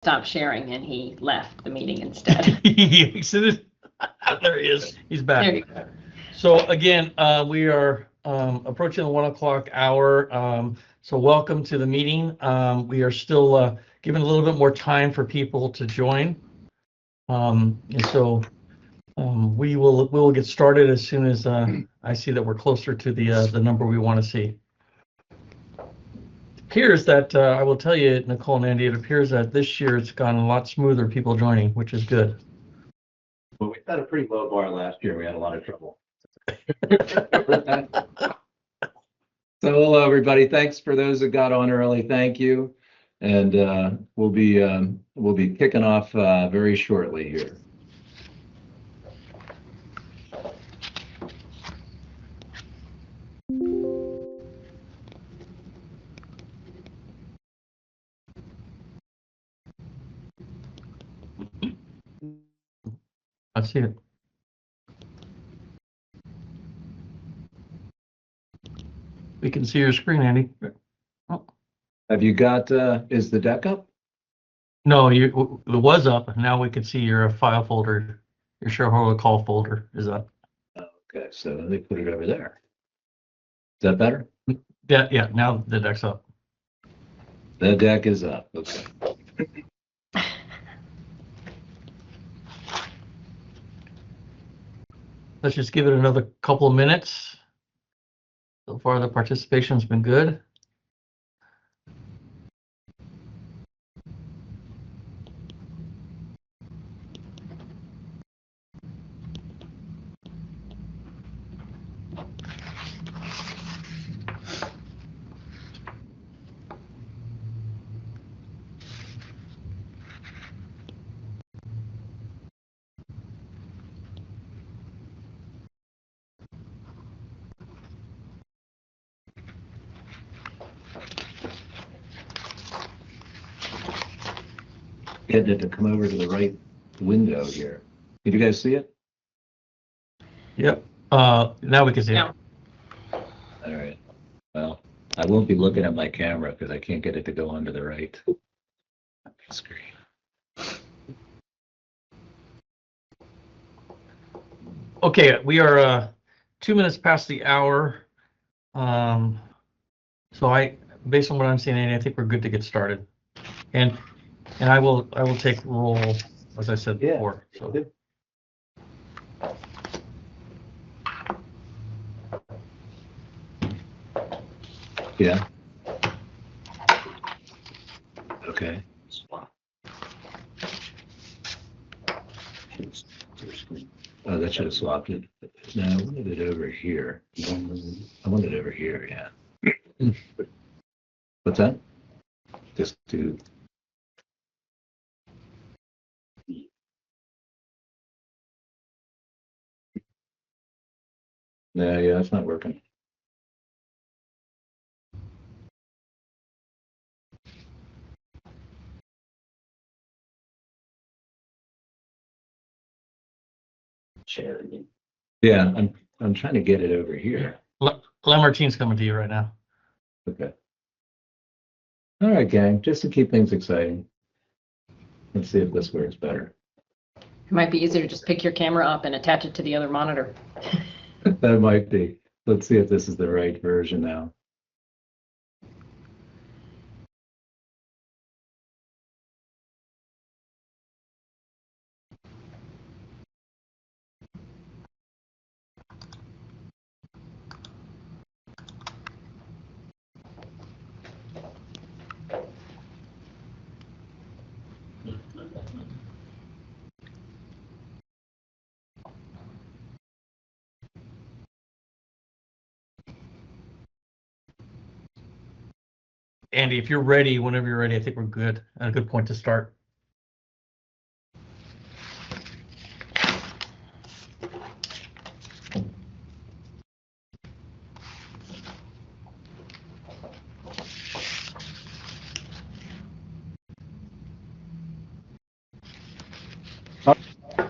stop sharing and he left the meeting instead. He exited. There he is. He's back. There you go. So again, we are approaching the 1 o'clock hour. So welcome to the meeting. We are still giving a little bit more time for people to join. And so we will get started as soon as I see that we're closer to the number we want to see. It appears that I will tell you, Nicole and Andy, it appears that this year it's gone a lot smoother, people joining, which is good. Well, we had a pretty low bar last year. We had a lot of trouble. So hello, everybody. Thanks for those that got on early. Thank you. And we'll be kicking off very shortly here. I see it. We can see your screen, Andy. Oh. Have you got, is the deck up? No, it was up. Now we can see your file folder, your shareholder call folder is up. Okay, so let me put it over there. Is that better? Yeah, now the deck's up. The deck is up. Okay. Let's just give it another couple of minutes. So far, the participation's been good. Getting it to come over to the right window here. Did you guys see it? Yep. Now we can see Yeah. it. All right. Well, I won't be looking at my camera because I can't get it to go onto the right screen. Okay, we are 2 minutes past the hour. So based on what I'm seeing, Andy, I think we're good to get started. And I will take roll, as I said before. So. Yeah. Okay. Oh, that should have swapped it. No, I wanted it over here. I wanted it over here, yeah. What's that? Just to. No, yeah, that's not working. Yeah, I'm trying to get it over here. Lamartine's coming to you right now. Okay. All right, gang, just to keep things exciting. Let's see if this works better. It might be easier to just pick your camera up and attach it to the other monitor. That might be. Let's see if this is the right version now. Andy, if you're ready, whenever you're ready, I think we're good. A good point to start.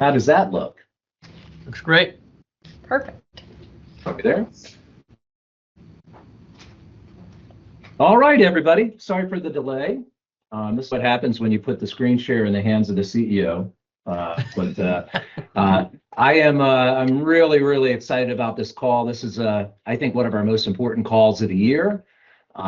How does that look? Looks great. Perfect. Okay, there. All right, everybody. Sorry for the delay. This is what happens when you put the screen share in the hands of the CEO. I'm really, really excited about this call. This is, I think, one of our most important calls of the year. We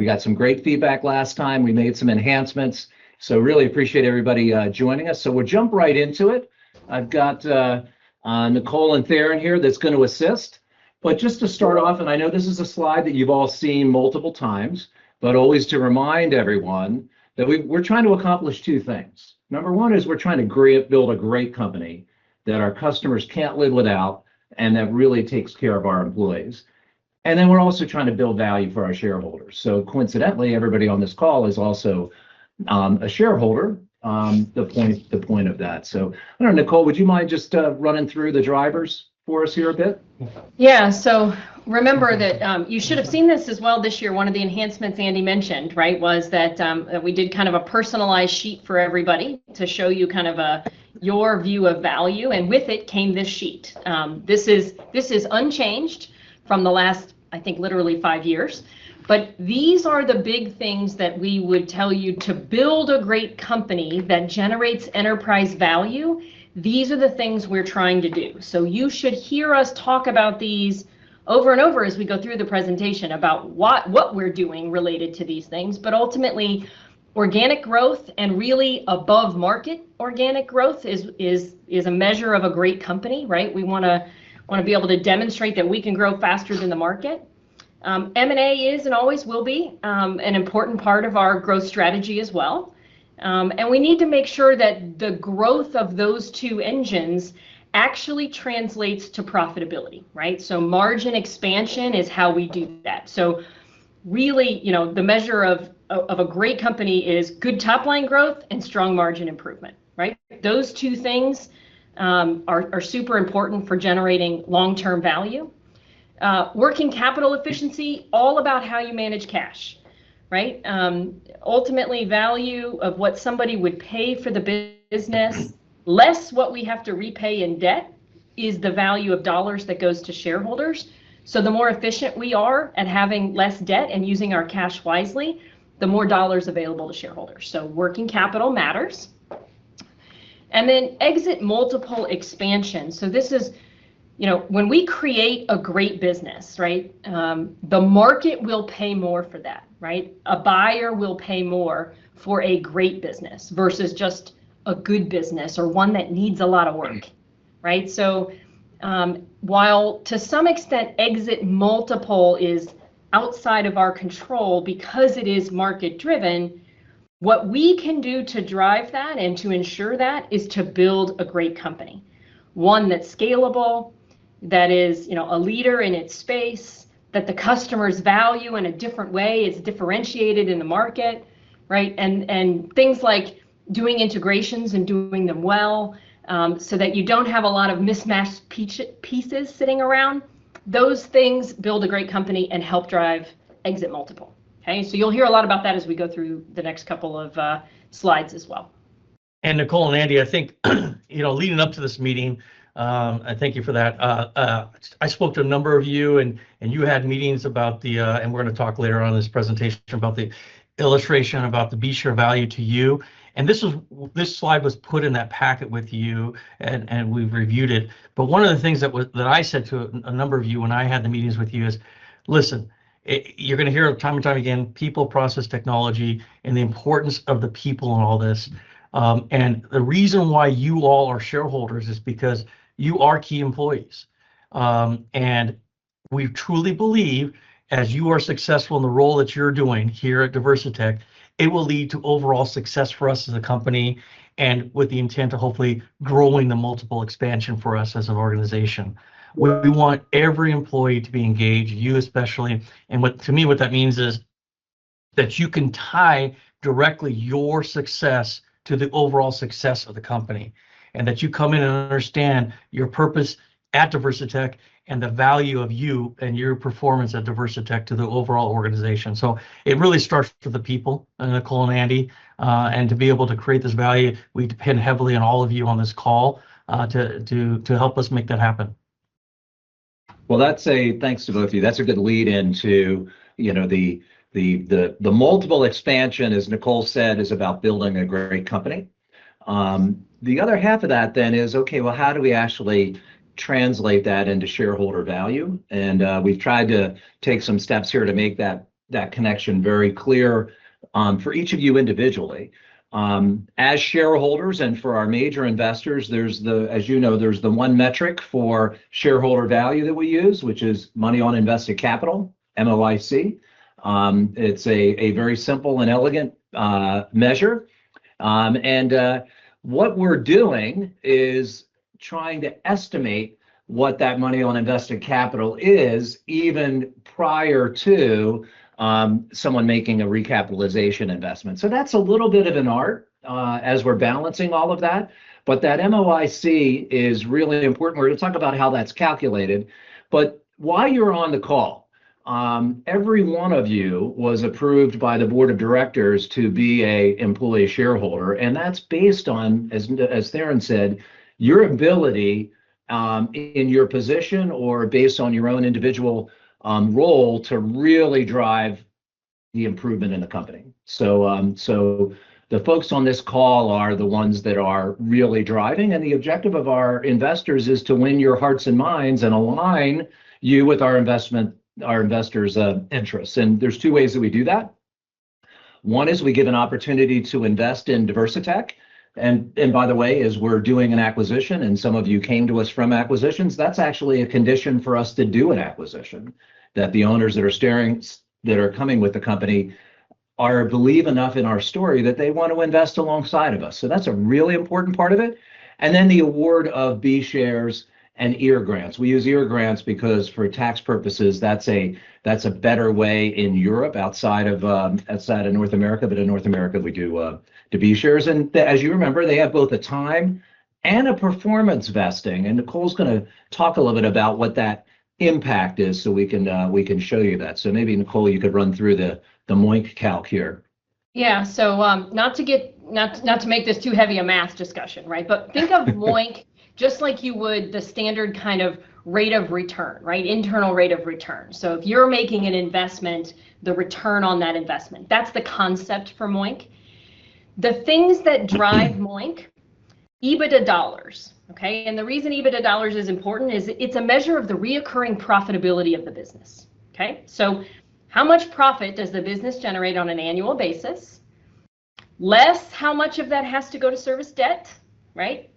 got some great feedback last time. We made some enhancements. So really appreciate everybody joining us. So we'll jump right into it. I've got Nicole and Theron here that's going to assist. But just to start off, and I know this is a slide that you've all seen multiple times, but always to remind everyone that we're trying to accomplish two things. Number one is we're trying to build a great company that our customers can't live without and that really takes care of our employees. And then we're also trying to build value for our shareholders. So coincidentally, everybody on this call is also a shareholder, the point of that. So I don't know, Nicole, would you mind just running through the drivers for us here a bit? Yeah, so remember that you should have seen this as well this year. One of the enhancements Andy mentioned, right, was that we did kind of a personalized sheet for everybody to show you kind of your view of value, and with it came this sheet. This is unchanged from the last, I think, literally 5 years. But these are the big things that we would tell you to build a great company that generates enterprise value. These are the things we're trying to do. So you should hear us talk about these over and over as we go through the presentation about what we're doing related to these things. But ultimately, organic growth and really above market organic growth is a measure of a great company, right? We want to be able to demonstrate that we can grow faster than the market. M&A is and always will be an important part of our growth strategy as well. And we need to make sure that the growth of those two engines actually translates to profitability, right? So margin expansion is how we do that. So really, the measure of a great company is good top line growth and strong margin improvement, right? Those two things are super important for generating long-term value. Working capital efficiency, all about how you manage cash, right? Ultimately, value of what somebody would pay for the business, less what we have to repay in debt, is the value of dollars that goes to shareholders. So the more efficient we are at having less debt and using our cash wisely, the more dollars available to shareholders. So working capital matters. And then exit multiple expansion. So this is, when we create a great business, right, the market will pay more for that, right? A buyer will pay more for a great business versus just a good business or one that needs a lot of work, right? So while to some extent exit multiple is outside of our control because it is market driven, what we can do to drive that and to ensure that is to build a great company, one that's scalable, that is, a leader in its space, that the customers value in a different way, it's differentiated in the market, right? And things like doing integrations and doing them well, so that you don't have a lot of mismatched pieces sitting around. Those things build a great company and help drive exit multiple. Okay, so you'll hear a lot about that as we go through the next couple of slides as well. And Nicole and Andy, I think, leading up to this meeting, I thank you for that. I spoke to a number of you, and you had meetings about and we're going to talk later on in this presentation about the illustration about the B-share value to you. And this slide was put in that packet with you, and we've reviewed it. But one of the things that I said to a number of you when I had the meetings with you is, listen, you're going to hear time and time again, people, process, technology, and the importance of the people in all this. And the reason why you all are shareholders is because you are key employees. And we truly believe as you are successful in the role that you're doing here at Diversitech, it will lead to overall success for us as a company, and with the intent of hopefully growing the multiple expansion for us as an organization. We want every employee to be engaged, you especially. And what that means is that you can tie directly your success to the overall success of the company, and that you come in and understand your purpose at Diversitech and the value of you and your performance at Diversitech to the overall organization. So it really starts with the people, Nicole and Andy, and to be able to create this value, we depend heavily on all of you on this call to help us make that happen. Well, thanks to both of you. That's a good lead into, the the multiple expansion, as Nicole said, is about building a great company. The other half of that then is, okay, well, how do we actually translate that into shareholder value? And we've tried to take some steps here to make that connection very clear for each of you individually. As shareholders and for our major investors, as you know, there's the one metric for shareholder value that we use, which is money on invested capital, MOIC. It's a very simple and elegant measure. What we're doing is trying to estimate what that money on invested capital is even prior to someone making a recapitalization investment. So that's a little bit of an art as we're balancing all of that. But that MOIC is really important. We're going to talk about how that's calculated. But while you're on the call, every one of you was approved by the board of directors to be a employee shareholder. And that's based on, as Theron said, your ability in your position or based on your own individual role to really drive the improvement in the company. So the folks on this call are the ones that are really driving, and the objective of our investors is to win your hearts and minds and align you with our investors' interests. And there's two ways that we do that. One is we give an opportunity to invest in Diversitech. And by the way, as we're doing an acquisition, and some of you came to us from acquisitions, that's actually a condition for us to do an acquisition, that the owners that are coming with the company believe enough in our story that they want to invest alongside of us. So that's a really important part of it. And then the award of B shares and EAR grants. We EAR grants because for tax purposes, that's a better way in Europe outside of North America, but in North America we do the B shares. And as you remember, they have both a time and a performance vesting. And Nicole's going to talk a little bit about what that impact is, so we can show you that. So maybe Nicole, you could run through the MOIC calc here. Yeah. So not to make this too heavy a math discussion, right? But think of MOIC just like you would the standard kind of rate of return, right? Internal rate of return. So if you're making an investment, the return on that investment, that's the concept for MOIC. The things that drive MOIC, EBITDA dollars, okay? And the reason EBITDA dollars is important is it's a measure of the reoccurring profitability of the business, okay? So how much profit does the business generate on an annual basis? Less how much of that has to go to service debt, right?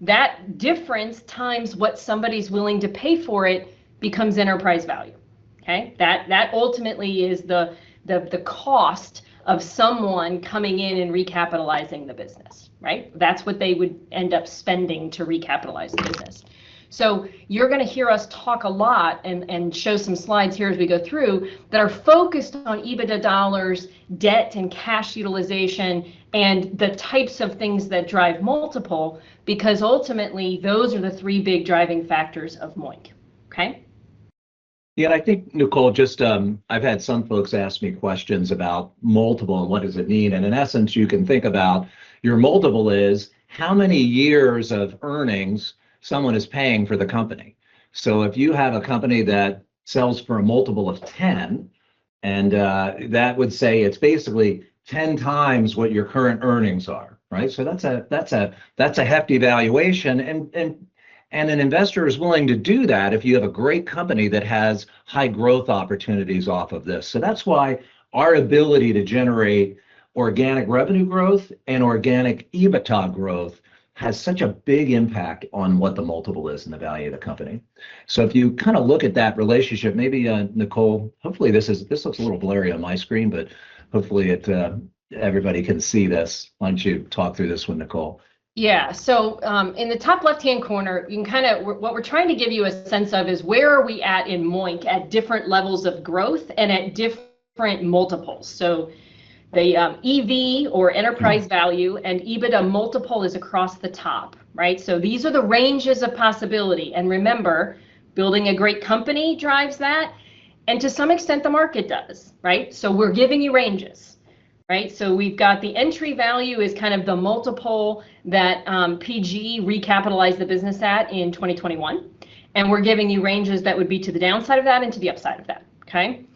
That difference times what somebody's willing to pay for it becomes enterprise value, okay? That ultimately is the cost of someone coming in and recapitalizing the business, right? That's what they would end up spending to recapitalize the business. So you're going to hear us talk a lot and show some slides here as we go through that are focused on EBITDA dollars, debt and cash utilization, and the types of things that drive multiple, because ultimately those are the three big driving factors of MOIC, okay? Yeah, I think, Nicole, just I've had some folks ask me questions about multiple and what does it mean. And in essence, you can think about your multiple is how many years of earnings someone is paying for the company. So if you have a company that sells for a multiple of 10, and that would say it's basically 10 times what your current earnings are, right? So that's a hefty valuation, and an investor is willing to do that if you have a great company that has high growth opportunities off of this. So that's why our ability to generate organic revenue growth and organic EBITDA growth has such a big impact on what the multiple is and the value of the company. So if you kind of look at that relationship, maybe Nicole, hopefully this looks a little blurry on my screen, but hopefully everybody can see this. Why don't you talk through this one, Nicole? Yeah, so in the top left-hand corner, you can kind of, what we're trying to give you a sense of is where are we at in MOIC at different levels of growth and at different multiples. So the EV or enterprise value and EBITDA multiple is across the top, right? So these are the ranges of possibility. And remember, building a great company drives that. And to some extent, the market does, right? So we're giving you ranges, right? So we've got the entry value is kind of the multiple that PG recapitalized the business at in 2021. And we're giving you ranges that would be to the downside of that and to the upside of that, okay?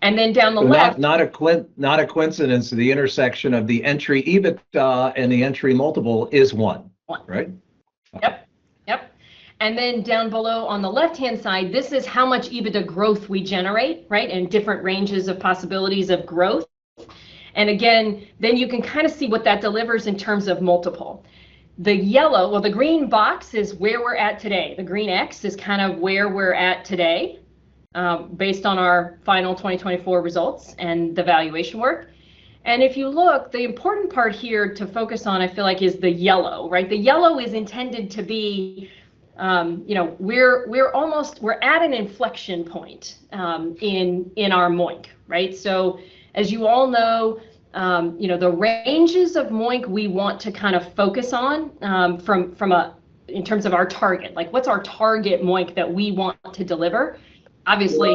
And then down the So left, not a coincidence. The intersection of the entry EBITDA and the entry multiple is one, right? Yep. Yep. And then down below on the left-hand side, this is how much EBITDA growth we generate, right? And different ranges of possibilities of growth. And again, then you can kind of see what that delivers in terms of multiple. The yellow, well, the green box is where we're at today. The green X is kind of where we're at today, based on our final 2024 results and the valuation work. And if you look, the important part here to focus on, I feel like, is the yellow, right? The yellow is intended to be, we're at an inflection point in our MOIC, right? So as you all know, the ranges of MOIC we want to kind of focus on in terms of our target, like what's our target MOIC that we want to deliver? Obviously,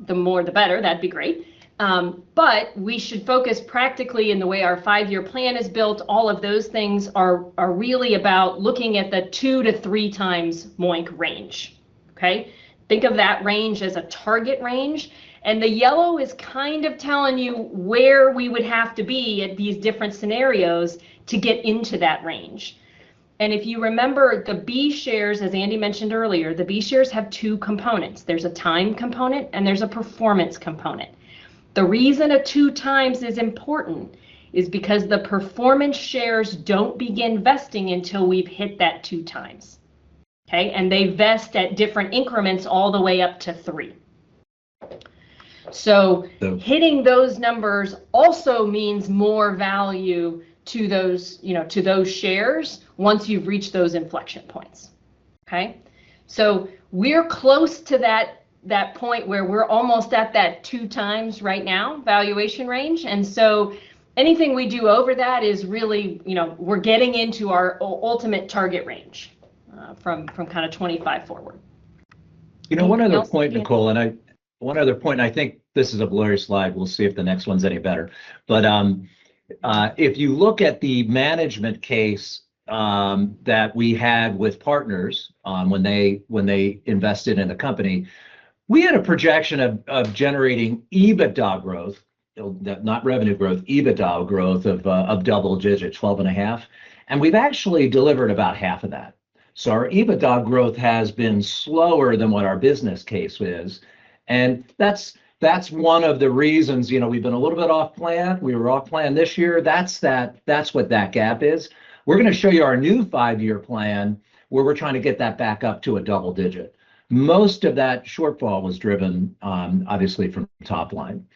the more the better, that'd be great. But we should focus practically in the way our 5-year plan is built. All of those things are really about looking at the 2 to 3 times MOIC range, okay? Think of that range as a target range. And the yellow is kind of telling you where we would have to be at these different scenarios to get into that range. And if you remember, the B shares, as Andy mentioned earlier, the B shares have 2 components. There's a time component and there's a performance component. The reason a 2 times is important is because the performance shares don't begin vesting until we've hit that 2 times. Okay, and they vest at different increments all the way up to 3. So hitting those numbers also means more value to those, to those shares once you've reached those inflection points. Okay, so we're close to that point where we're almost at that 2 times right now valuation range, and so anything we do over that is really, we're getting into our ultimate target range from kind of 25 forward. One other point, Nicole, and I think this is a blurry slide. We'll see if the next one's any better. But if you look at the management case that we had with partners when they invested in the company, we had a projection of generating EBITDA growth, not revenue growth, EBITDA growth of double digit, 12.5, and we've actually delivered about half of that. So our EBITDA growth has been slower than what our business case is, and that's one of the reasons, we've been a little bit off plan. We were off plan this year. That's what that gap is. We're going to show you our new 5-year plan where we're trying to get that back up to a double digit. Most of that shortfall was driven, obviously, from top line.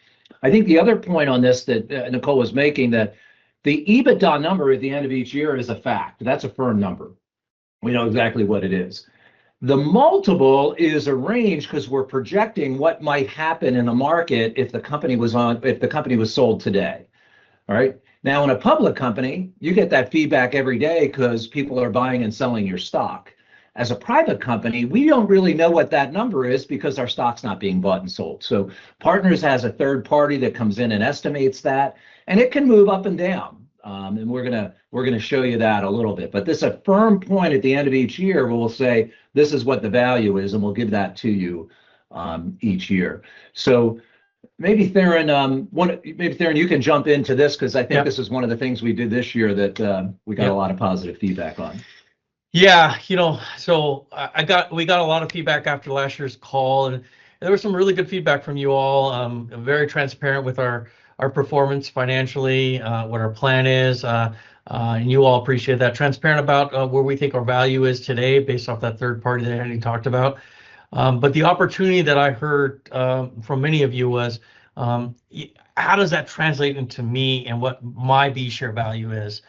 I think the other point on this that Nicole was making, that the EBITDA number at the end of each year is a fact. That's a firm number. We know exactly what it is. The multiple is a range because we're projecting what might happen in the market if the company was sold today. All right. Now, in a public company, you get that feedback every day because people are buying and selling your stock. As a private company, we don't really know what that number is because our stock's not being bought and sold. So Partners has a third party that comes in and estimates that, and it can move up and down. And we're gonna show you that a little bit. But this is a firm point at the end of each year where we'll say this is what the value is, and we'll give that to you each year. So maybe Theron, you can jump into this because I think this is one of the things we did this year that we got a lot of positive feedback on. Yeah, so we got a lot of feedback after last year's call, and there was some really good feedback from you all. Very transparent with our performance financially, what our plan is, and you all appreciate that. Transparent about where we think our value is today based off that third party that Andy talked about. But the opportunity that I heard from many of you was, how does that translate into me and what my B share value is?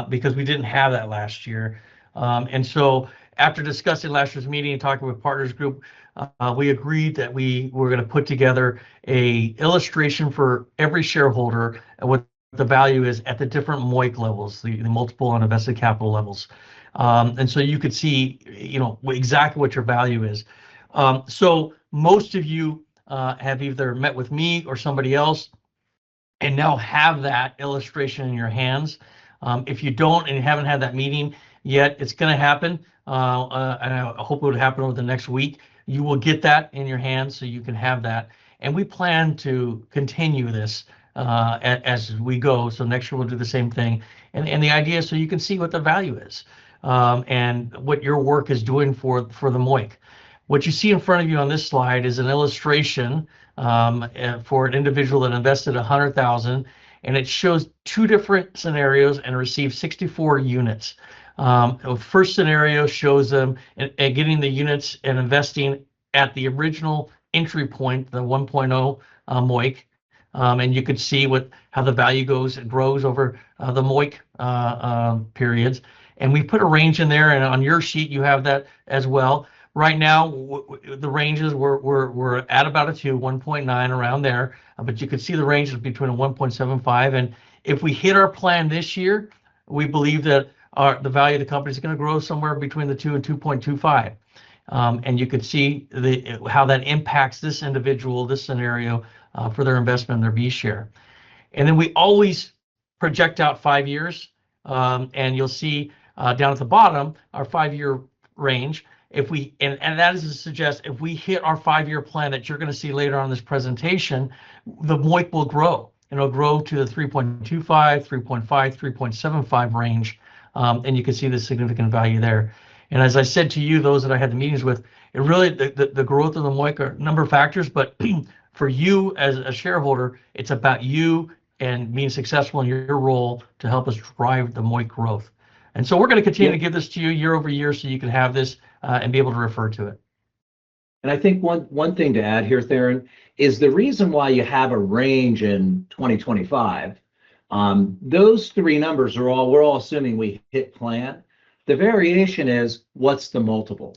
Because we didn't have that last year. And so after discussing last year's meeting and talking with Partners Group, we agreed that we were going to put together a illustration for every shareholder and what the value is at the different MOIC levels, the multiple on invested capital levels. And so you could see, exactly what your value is. So most of you have either met with me or somebody else and now have that illustration in your hands. If you don't and you haven't had that meeting yet, it's going to happen. And I hope it would happen over the next week. You will get that in your hands so you can have that. And we plan to continue this as we go. So next year we'll do the same thing. And the idea is so you can see what the value is and what your work is doing for the MOIC. What you see in front of you on this slide is an illustration for an individual that invested 100,000, and it shows two different scenarios and received 64 units. The first scenario shows them getting the units and investing at the original entry point, the 1.0 MOIC, and you could see how the value grows over the MOIC periods. And we put a range in there, and on your sheet you have that as well. Right now, the ranges we're at about a 2, 1.9 around there, but you could see the range is between a 1.75. And if we hit our plan this year, we believe that the value of the company is going to grow somewhere between the 2 and 2.25. And you could see how that impacts this individual, this scenario for their investment in their B share. And then we always project out 5 years, and you'll see down at the bottom our 5-year range. If we and that is to suggest if we hit our 5-year plan that you're going to see later on in this presentation, the MOIC will grow, and it'll grow to the 3.25, 3.5, 3.75 range, and you can see the significant value there. And as I said to you, those that I had the meetings with, it really the growth of the MOIC are a number of factors, but for you as a shareholder, it's about you and being successful in your role to help us drive the MOIC growth. And so we're going to continue to give this to you year over year so you can have this and be able to refer to it. And I think one thing to add here, Theron, is the reason why you have a range in 2025. Those three numbers we're all assuming we hit plan. The variation is what's the multiple,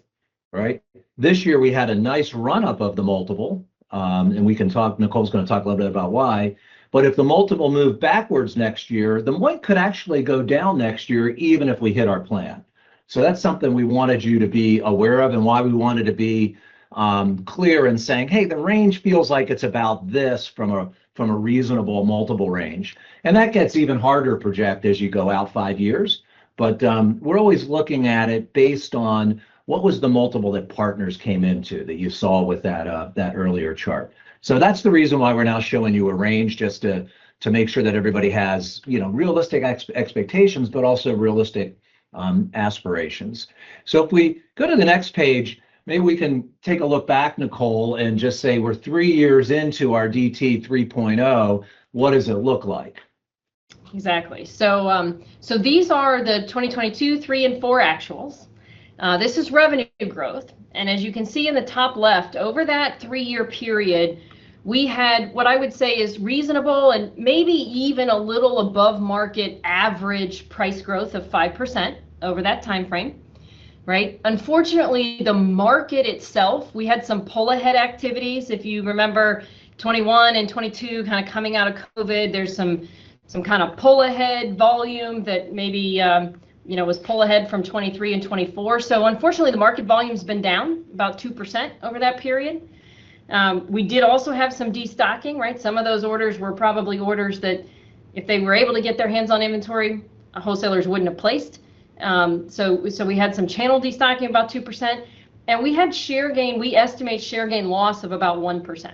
right? This year we had a nice run up of the multiple, and we can talk. Nicole's going to talk a little bit about why. But if the multiple moved backwards next year, the MOIC could actually go down next year, even if we hit our plan. So that's something we wanted you to be aware of, and why we wanted to be clear in saying, hey, the range feels like it's about this from a reasonable multiple range. And that gets even harder to project as you go out 5 years. But we're always looking at it based on what was the multiple that partners came into that you saw with that earlier chart. So that's the reason why we're now showing you a range, just to make sure that everybody has, realistic expectations, but also realistic aspirations. So if we go to the next page, maybe we can take a look back, Nicole, and just say we're 3 years into our DT 3.0. What does it look like? Exactly. So these are the 2022, 3, and 4 actuals. This is revenue growth. And as you can see in the top left, over that 3-year period, we had what I would say is reasonable and maybe even a little above market average price growth of 5% over that time frame, right? Unfortunately, the market itself, we had some pull ahead activities. If you remember 21 and 22 kind of coming out of COVID, there's some kind of pull ahead volume that maybe was pull ahead from 23 and 24. So unfortunately, the market volume's been down about 2% over that period. We did also have some destocking, right? Some of those orders were probably orders that if they were able to get their hands on inventory, wholesalers wouldn't have placed. So we had some channel destocking about 2%, and we had share gain. We estimate share gain loss of about 1%.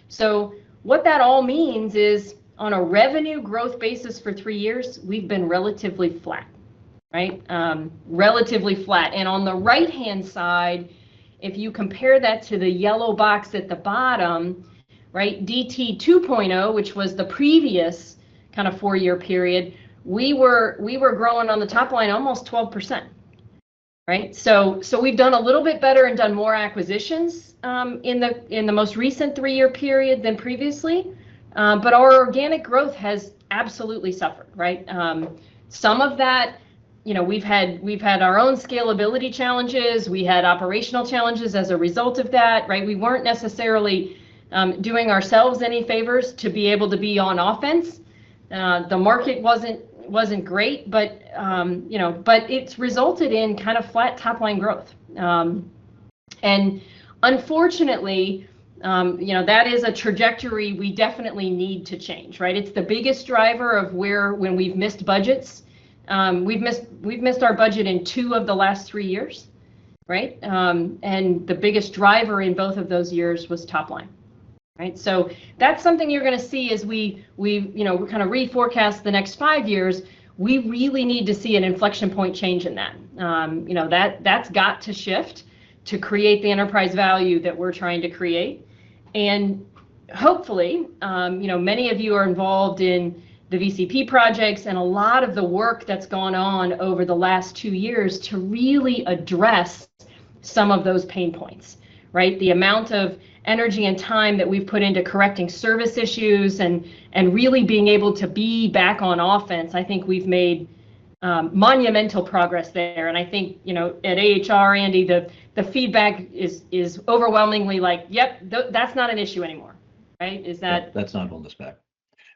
So what that all means is on a revenue growth basis for 3 years, we've been relatively flat, right? Relatively flat. And on the right-hand side, if you compare that to the yellow box at the bottom, right, DT 2.0, which was the previous kind of 4-year period, we were growing on the top line almost 12%, right? So we've done a little bit better and done more acquisitions in the most recent 3-year period than previously, but our organic growth has absolutely suffered, right? Some of that, we've had our own scalability challenges. We had operational challenges as a result of that, right? We weren't necessarily doing ourselves any favors to be able to be on offense. The market wasn't great, but but it's resulted in kind of flat top line growth. And unfortunately, that is a trajectory we definitely need to change, right? It's the biggest driver of when we've missed budgets. We've missed our budget in 2 of the last 3 years, right? And the biggest driver in both of those years was top line, right? So that's something you're going to see as we kind of reforecast the next 5 years. We really need to see an inflection point change in that. That's got to shift to create the enterprise value that we're trying to create. And hopefully, many of you are involved in the VCP projects and a lot of the work that's gone on over the last 2 years to really address some of those pain points, right? The amount of energy and time that we've put into correcting service issues and really being able to be back on offense, I think we've made monumental progress there. And I think, at AHR, Andy, the feedback is overwhelmingly like, yep, that's not an issue anymore, right? Is that? Yeah, that's not holding us back.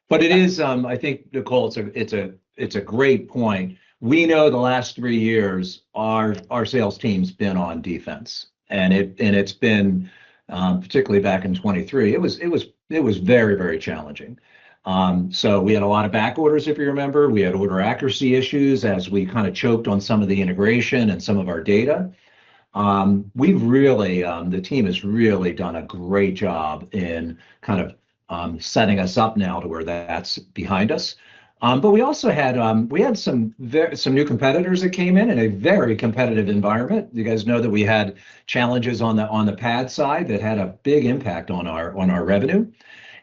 But it is, I think, Nicole, it's a great point. We know the last 3 years our sales team's been on defense, and it's been particularly back in 23. It was very, very challenging. So we had a lot of back orders, if you remember. We had order accuracy issues as we kind of choked on some of the integration and some of our data. We've really, the team has really done a great job in kind of setting us up now to where that's behind us. But we also had some new competitors that came in a very competitive environment. You guys know that we had challenges on the pad side that had a big impact on our revenue.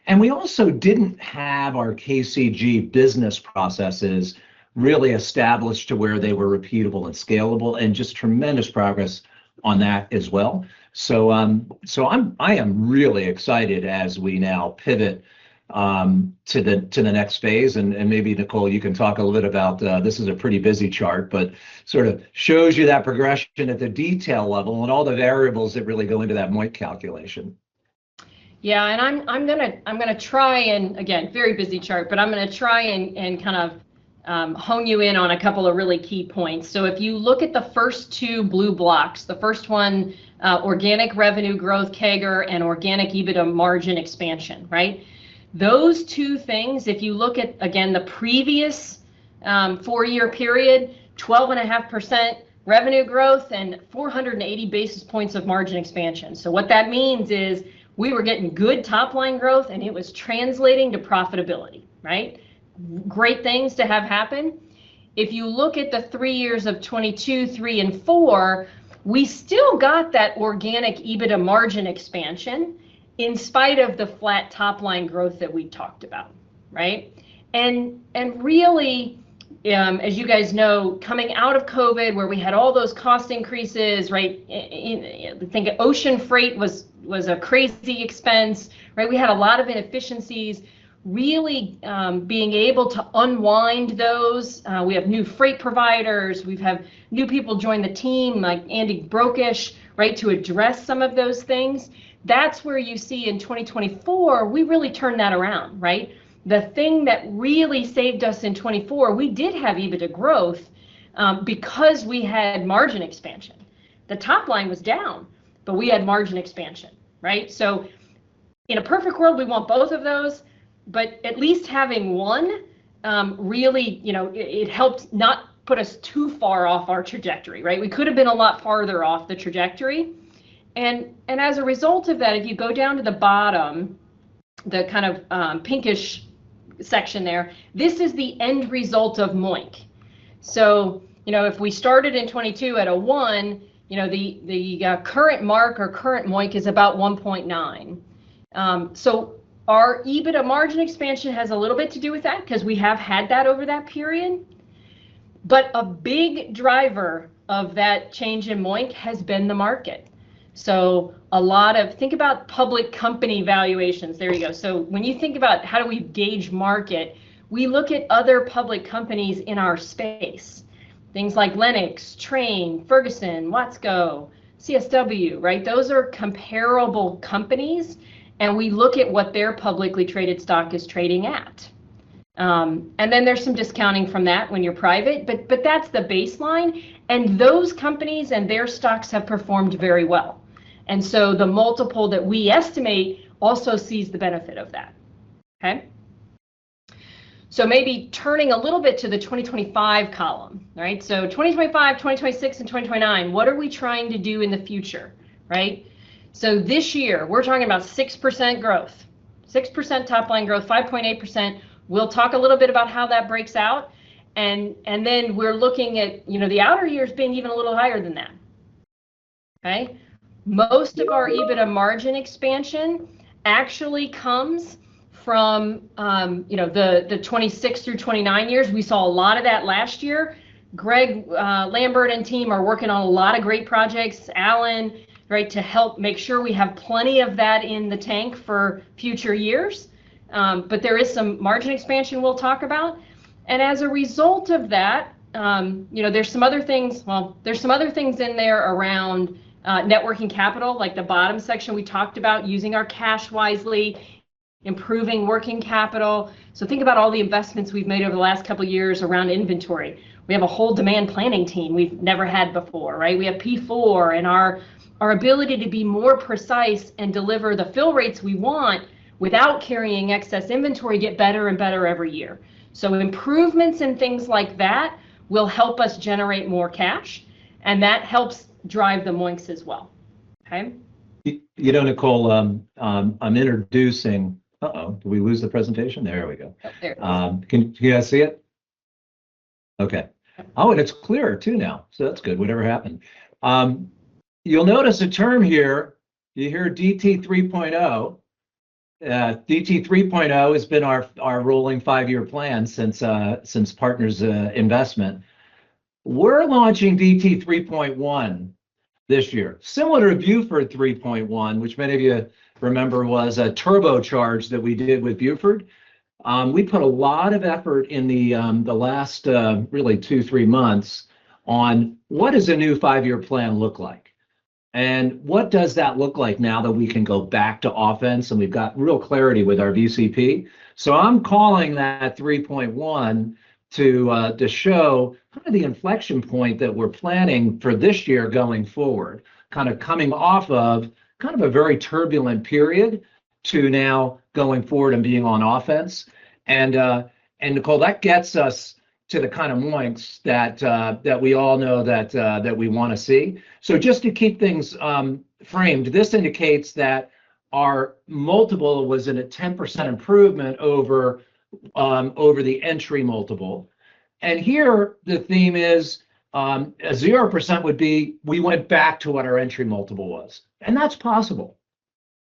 And we also didn't have our KCG business processes really established to where they were repeatable and scalable, and just tremendous progress on that as well. So I am really excited as we now pivot to the next phase, and maybe Nicole, you can talk a little bit about this is a pretty busy chart, but sort of shows you that progression at the detail level and all the variables that really go into that MOIC calculation. Yeah, and I'm gonna try, and again, very busy chart, but I'm gonna try and kind of hone you in on a couple of really key points. So if you look at the first two blue blocks, the first one, organic revenue growth CAGR and organic EBITDA margin expansion, right? Those two things, if you look at, again, the previous 4-year period, 12.5% revenue growth and 480 basis points of margin expansion. So what that means is we were getting good top line growth and it was translating to profitability, right? Great things to have happen. If you look at the 3 years of 22, 3, and 4, we still got that organic EBITDA margin expansion in spite of the flat top line growth that we talked about, right? And really, as you guys know, coming out of COVID, where we had all those cost increases, right? I think ocean freight was a crazy expense, right? We had a lot of inefficiencies. Really being able to unwind those. We have new freight providers. We've had new people join the team, like Andy Brokish, right, to address some of those things. That's where you see in 2024, we really turned that around, right? The thing that really saved us in 24, we did have EBITDA growth because we had margin expansion. The top line was down, but we had margin expansion, right? So in a perfect world, we want both of those, but at least having one really, it helped not put us too far off our trajectory, right? We could have been a lot farther off the trajectory. And as a result of that, if you go down to the bottom, the kind of pinkish section there, this is the end result of MOIC. So, if we started in 22 at a 1, the current mark or current MOIC is about 1.9. So our EBITDA margin expansion has a little bit to do with that because we have had that over that period. But a big driver of that change in MOIC has been the market. So think about public company valuations. There you go. So when you think about how do we gauge market, we look at other public companies in our space. Things like Lennox, Trane, Ferguson, Watsco, CSW, right? Those are comparable companies, and we look at what their publicly traded stock is trading at. And then there's some discounting from that when you're private, but that's the baseline. And those companies and their stocks have performed very well. And so the multiple that we estimate also sees the benefit of that, okay? So maybe turning a little bit to the 2025 column, right? So 2025, 2026, and 2029, what are we trying to do in the future, right? So this year, we're talking about 6% growth, 6% top line growth, 5.8%. We'll talk a little bit about how that breaks out. And then we're looking at, the outer years being even a little higher than that. Okay. Most of our EBITDA margin expansion actually comes from, the 26 through 29 years. We saw a lot of that last year. Greg Lambert and team are working on a lot of great projects. Alan, right, to help make sure we have plenty of that in the tank for future years. But there is some margin expansion we'll talk about. And as a result of that, there's some other things. Well, there's some other things in there around net working capital, like the bottom section we talked about, using our cash wisely, improving working capital. So think about all the investments we've made over the last couple of years around inventory. We have a whole demand planning team we've never had before, right? We have P4, and our ability to be more precise and deliver the fill rates we want without carrying excess inventory get better and better every year. So improvements in things like that will help us generate more cash, and that helps drive the MOICs as well. Okay. Nicole, I'm introducing. Did we lose the presentation? There we go. Oh, there it is. Can you guys see it? Okay. Oh, and it's clearer too now, so that's good. Whatever happened. You'll notice a term here. You hear DT 3.0. DT 3.0 has been our rolling 5-year plan since Partners Investment. We're launching DT 3.1 this year, similar to Buford 3.1, which many of you remember was a turbocharge that we did with Buford. We put a lot of effort in the last really 2-3 months on what does a new 5-year plan look like, and what does that look like now that we can go back to offense and we've got real clarity with our VCP. So I'm calling that 3.1 to show kind of the inflection point that we're planning for this year going forward, kind of coming off of kind of a very turbulent period to now going forward and being on offense. And Nicole, that gets us to the kind of MOICs that we all know that we want to see. So just to keep things framed, this indicates that our multiple was in a 10% improvement over the entry multiple. And here the theme is a 0% would be we went back to what our entry multiple was. And that's possible.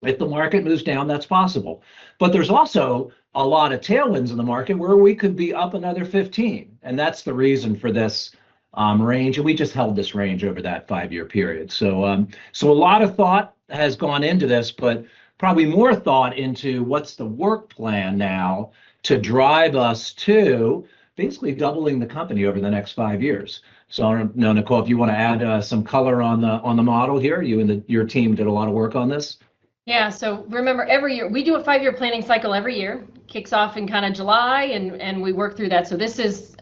If the market moves down, that's possible. But there's also a lot of tailwinds in the market where we could be up another 15. And that's the reason for this range. And we just held this range over that 5-year period. So a lot of thought has gone into this, but probably more thought into what's the work plan now to drive us to basically doubling the company over the next 5 years. So I don't know, Nicole, if you want to add some color on the model here. You and your team did a lot of work on this. Yeah, so remember, every year we do a 5-year planning cycle every year. Kicks off in kind of July, and we work through that. So this is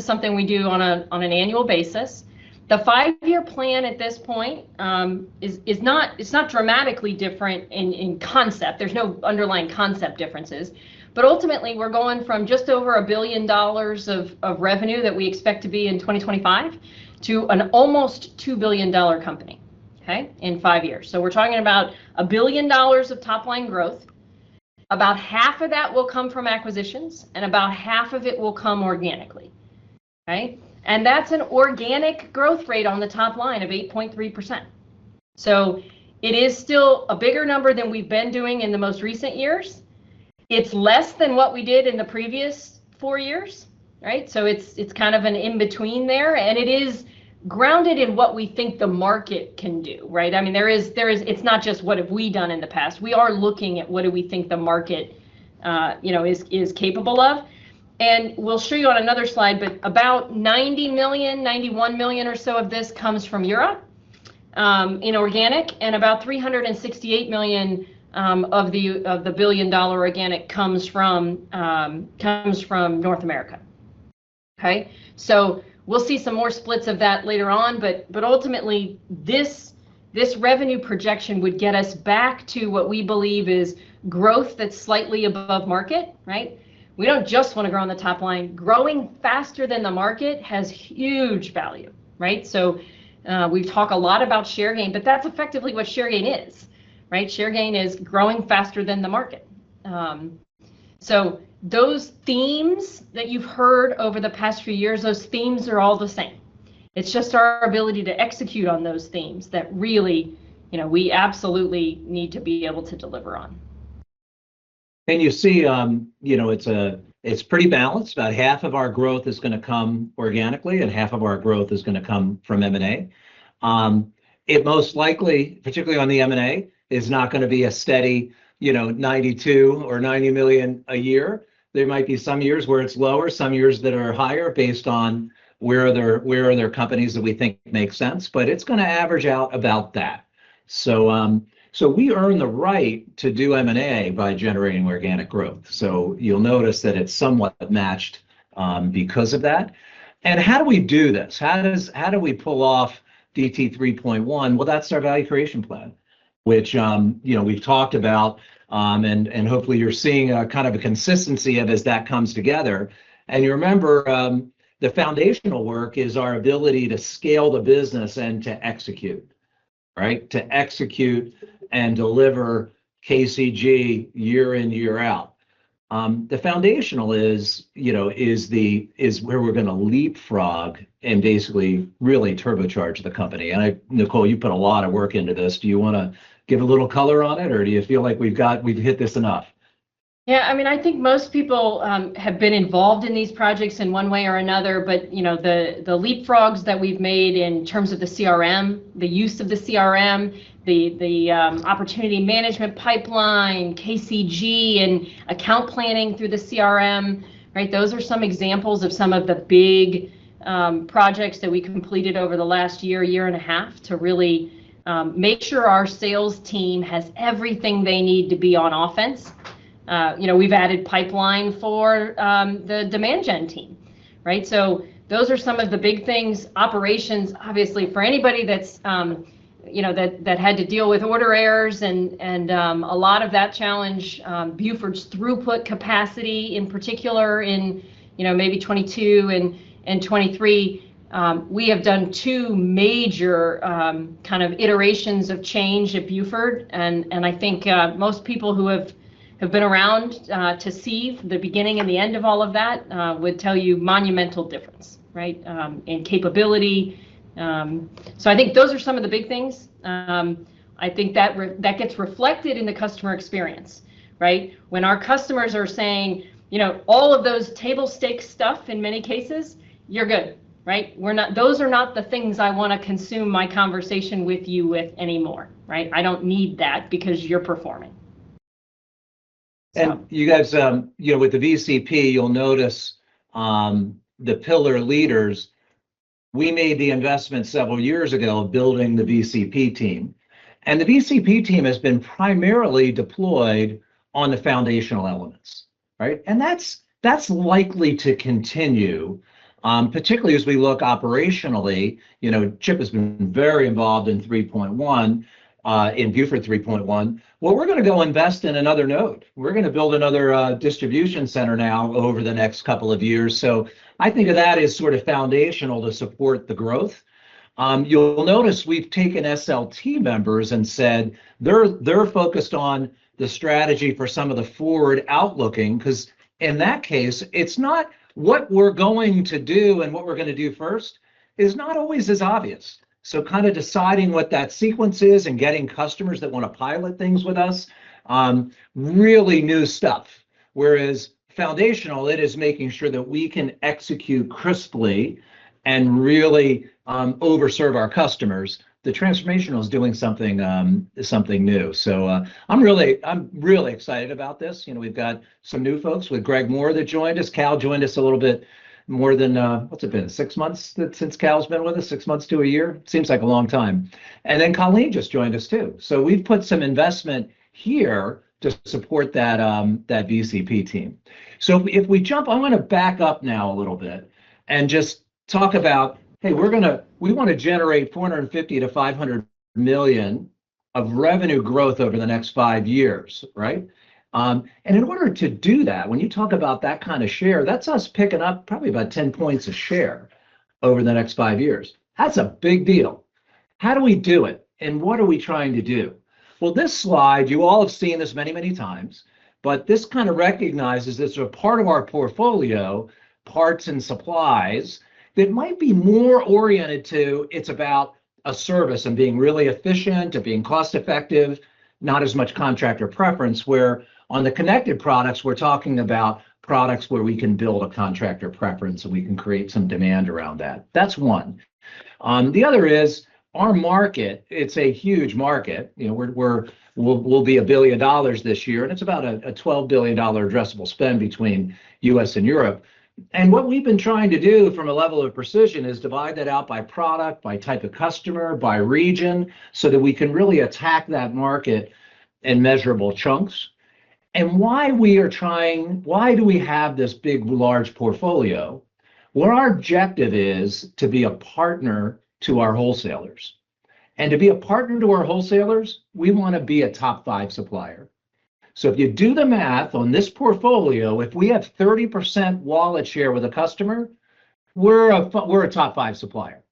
something we do on an annual basis. The 5-year plan at this point is not dramatically different in concept. There's no underlying concept differences, but ultimately we're going from just over $1 billion of revenue that we expect to be in 2025 to an almost $2 billion company. Okay, in 5 years. So we're talking about $1 billion of top line growth. About half of that will come from acquisitions, and about half of it will come organically. Okay, and that's an organic growth rate on the top line of 8.3%. So it is still a bigger number than we've been doing in the most recent years. It's less than what we did in the previous 4 years, right? So it's kind of an in between there, and it is grounded in what we think the market can do, right? I mean, it's not just what have we done in the past. We are looking at what do we think the market, is capable of. And we'll show you on another slide, but about 91 million or so of this comes from Europe in organic, and about 368 million of the $1 billion organic comes from North America. Okay, so we'll see some more splits of that later on, but ultimately this revenue projection would get us back to what we believe is growth that's slightly above market, right? We don't just want to grow on the top line. Growing faster than the market has huge value, right? So we talk a lot about share gain, but that's effectively what share gain is, right? Share gain is growing faster than the market. So those themes that you've heard over the past few years, those themes are all the same. It's just our ability to execute on those themes that really, we absolutely need to be able to deliver on. And you see, it's pretty balanced. About half of our growth is going to come organically, and half of our growth is going to come from M&A. It most likely, particularly on the M&A, is not going to be a steady, 92 or 90 million a year. There might be some years where it's lower, some years that are higher based on where are there companies that we think make sense, but it's going to average out about that. So we earn the right to do M&A by generating organic growth. So you'll notice that it's somewhat matched because of that. And how do we do this? How do we pull off DT 3.1? Well, that's our value creation plan, which we've talked about, and hopefully you're seeing a kind of a consistency of as that comes together. And you remember the foundational work is our ability to scale the business and to execute, right? To execute and deliver KCG year in, year out. The foundational is where we're going to leapfrog and basically really turbocharge the company. And Nicole, you put a lot of work into this. Do you want to give a little color on it, or do you feel like we've hit this enough? Yeah, I mean, I think most people have been involved in these projects in one way or another, but the leapfrogs that we've made in terms of the CRM, the use of the CRM, the opportunity management pipeline, KCG, and account planning through the CRM, right? Those are some examples of some of the big projects that we completed over the last year and a half to really make sure our sales team has everything they need to be on offense. We've added pipeline for the demand gen team, right? So those are some of the big things. Operations, obviously, for anybody that's that had to deal with order errors and a lot of that challenge, Buford's throughput capacity in particular in maybe 22 and 23. We have done two major kind of iterations of change at Buford, and I think most people who have been around to see the beginning and the end of all of that would tell you monumental difference, right, in capability. So I think those are some of the big things. I think that gets reflected in the customer experience, right? When our customers are saying, all of those table stakes stuff in many cases, you're good, right? Those are not the things I want to consume my conversation with you with anymore, right? I don't need that because you're performing. And you guys, with the VCP, you'll notice the pillar leaders. We made the investment several years ago building the VCP team. And the VCP team has been primarily deployed on the foundational elements, right? And that's likely to continue, particularly as we look operationally. Chip has been very involved in 3.1. In Buford 3.1, well, we're going to go invest in another node. We're going to build another distribution center now over the next couple of years. So I think of that as sort of foundational to support the growth. You'll notice we've taken SLT members and said they're focused on the strategy for some of the forward outlooking, because in that case, it's not what we're going to do and what we're going to do first is not always as obvious. So kind of deciding what that sequence is and getting customers that want to pilot things with us, really new stuff. Whereas foundational, it is making sure that we can execute crisply and really overserve our customers. The transformational is doing something new. So I'm really excited about this. We've got some new folks with Greg Moore that joined us. Cal joined us a little bit more than what's it been, 6 months since Cal's been with us, 6 months to a year. Seems like a long time. And then Colleen just joined us too. So we've put some investment here to support that VCP team. So if we jump, I'm going to back up now a little bit and just talk about, hey, we want to generate 450 to 500 million of revenue growth over the next 5 years, right? And in order to do that, when you talk about that kind of share, that's us picking up probably about 10 points a share over the next 5 years. That's a big deal. How do we do it? And what are we trying to do? Well, this slide, you all have seen this many, many times, but this kind of recognizes this are part of our portfolio, parts and supplies, that might be more oriented to it's about a service and being really efficient and being cost effective, not as much contractor preference, where on the connected products, we're talking about products where we can build a contractor preference and we can create some demand around that. That's one. The other is our market. It's a huge market. You know, we'll be $1 billion this year, and it's about a $12 billion addressable spend between U.S. and Europe. And what we've been trying to do from a level of precision is divide that out by product, by type of customer, by region, so that we can really attack that market in measurable chunks. And why do we have this big, large portfolio? Well, our objective is to be a partner to our wholesalers. And to be a partner to our wholesalers, we want to be a top 5 supplier. So if you do the math on this portfolio, if we have 30% wallet share with a customer, we're a top 5 supplier.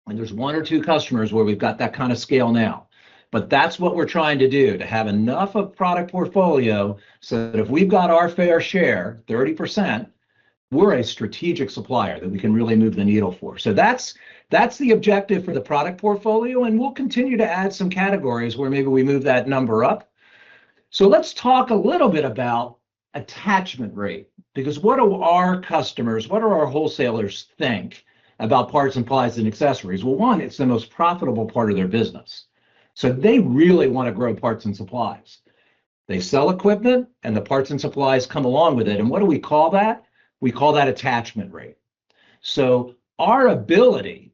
And there's 1 or 2 customers where we've got that kind of scale now. But that's what we're trying to do, to have enough of product portfolio so that if we've got our fair share, 30%, we're a strategic supplier that we can really move the needle for. So that's the objective for the product portfolio, and we'll continue to add some categories where maybe we move that number up. So let's talk a little bit about attachment rate, because what do our customers, what do our wholesalers think about parts and supplies and accessories? Well, one, it's the most profitable part of their business. So they really want to grow parts and supplies. They sell equipment and the parts and supplies come along with it. And what do we call that? We call that attachment rate. So our ability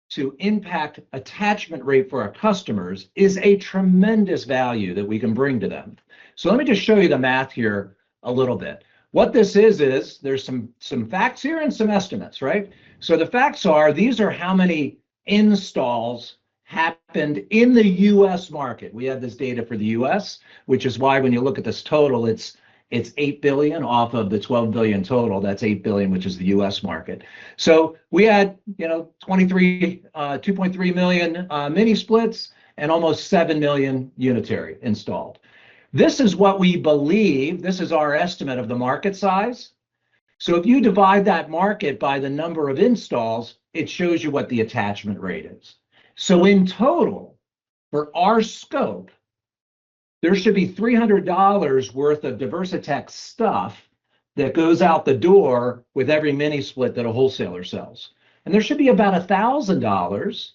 to impact attachment rate for our customers is a tremendous value that we can bring to them. So let me just show you the math here a little bit. What this is there's some facts here and some estimates, right? So the facts are, these are how many installs happened in the US market. We have this data for the US, which is why when you look at this total, it's 8 billion off of the 12 billion total. That's 8 billion, which is the US market. So we had, 2.3 million mini splits and almost 7 million unitary installed. This is what we believe. This is our estimate of the market size. So if you divide that market by the number of installs, it shows you what the attachment rate is. So in total, for our scope, there should be $300 worth of Diversitech stuff that goes out the door with every mini split that a wholesaler sells. And there should be about $1,000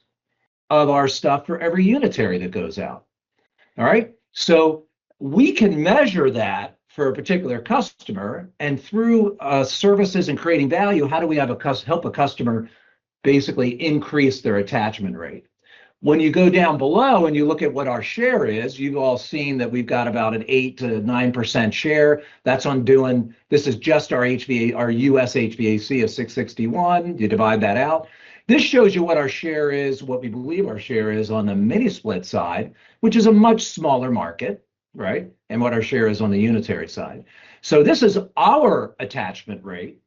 of our stuff for every unitary that goes out. All right. So we can measure that for a particular customer, and through services and creating value, how do we have help a customer basically increase their attachment rate? When you go down below and you look at what our share is, you've all seen that we've got about an 8 to 9% share. That's on doing, this is just our US HVAC of 661. You divide that out. This shows you what our share is, what we believe our share is on the mini split side, which is a much smaller market, right? And what our share is on the unitary side. So this is our attachment rate,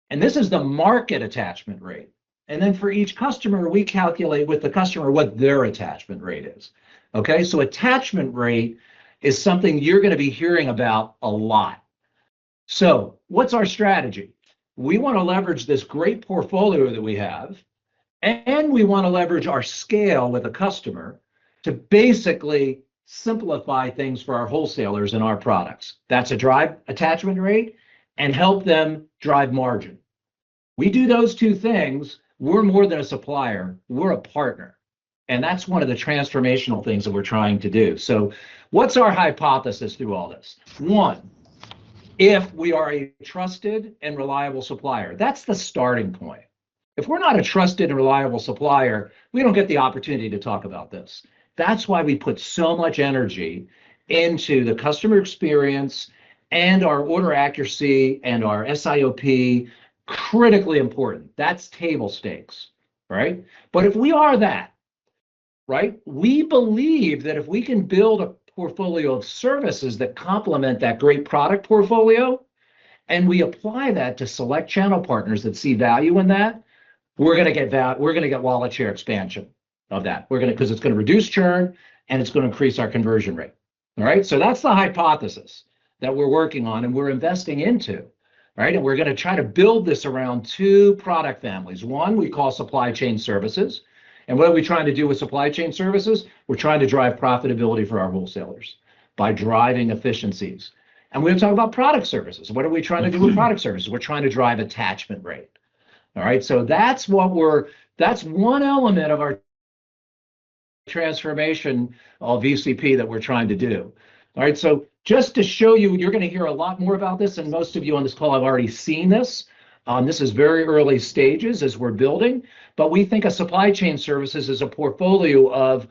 and this is the market attachment rate. And then for each customer, we calculate with the customer what their attachment rate is. Okay, so attachment rate is something you're going to be hearing about a lot. So what's our strategy? We want to leverage this great portfolio that we have, and we want to leverage our scale with a customer to basically simplify things for our wholesalers and our products. That's a drive attachment rate and help them drive margin. We do those two things. We're more than a supplier, we're a partner. And that's one of the transformational things that we're trying to do. So what's our hypothesis through all this? One, if we are a trusted and reliable supplier, that's the starting point. If we're not a trusted and reliable supplier, we don't get the opportunity to talk about this. That's why we put so much energy into the customer experience and our order accuracy and our SIOP. Critically important. That's table stakes, right? But if we are that, right, we believe that if we can build a portfolio of services that complement that great product portfolio, and we apply that to select channel partners that see value in that, we're going to get that. We're going to get wallet share expansion of that. Because it's going to reduce churn and it's going to increase our conversion rate. All right. So that's the hypothesis. that we're working on and we're investing into, right? And we're going to try to build this around two product families. One we call supply chain services. And what are we trying to do with supply chain services? We're trying to drive profitability for our wholesalers by driving efficiencies. And we're going to talk about product services. What are we trying to do with product services? We're trying to drive attachment rate. All right, so that's one element of our transformation of VCP that we're trying to do. All right, so just to show you, you're going to hear a lot more about this, and most of you on this call have already seen this. This is very early stages as we're building, but we think of supply chain services as a portfolio of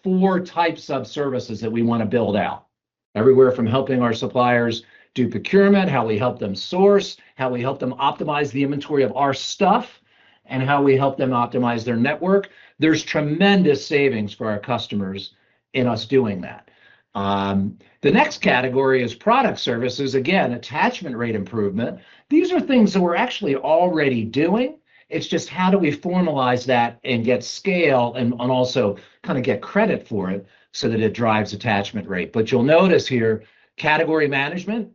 4 types of services that we want to build out. Everywhere from helping our suppliers do procurement, how we help them source, how we help them optimize the inventory of our stuff, and how we help them optimize their network. There's tremendous savings for our customers in us doing that. The next category is product services. Again, attachment rate improvement. These are things that we're actually already doing. It's just how do we formalize that and get scale and also kind of get credit for it so that it drives attachment rate. But you'll notice here, category management,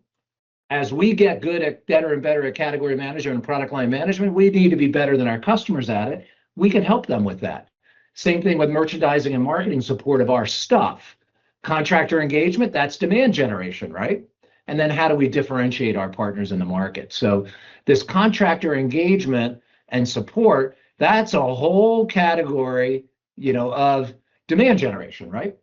as we get good at better and better at category management and product line management, we need to be better than our customers at it. We can help them with that. Same thing with merchandising and marketing support of our stuff. Contractor engagement, that's demand generation, right? And then how do we differentiate our partners in the market? So this contractor engagement and support, that's a whole category, of demand generation, right?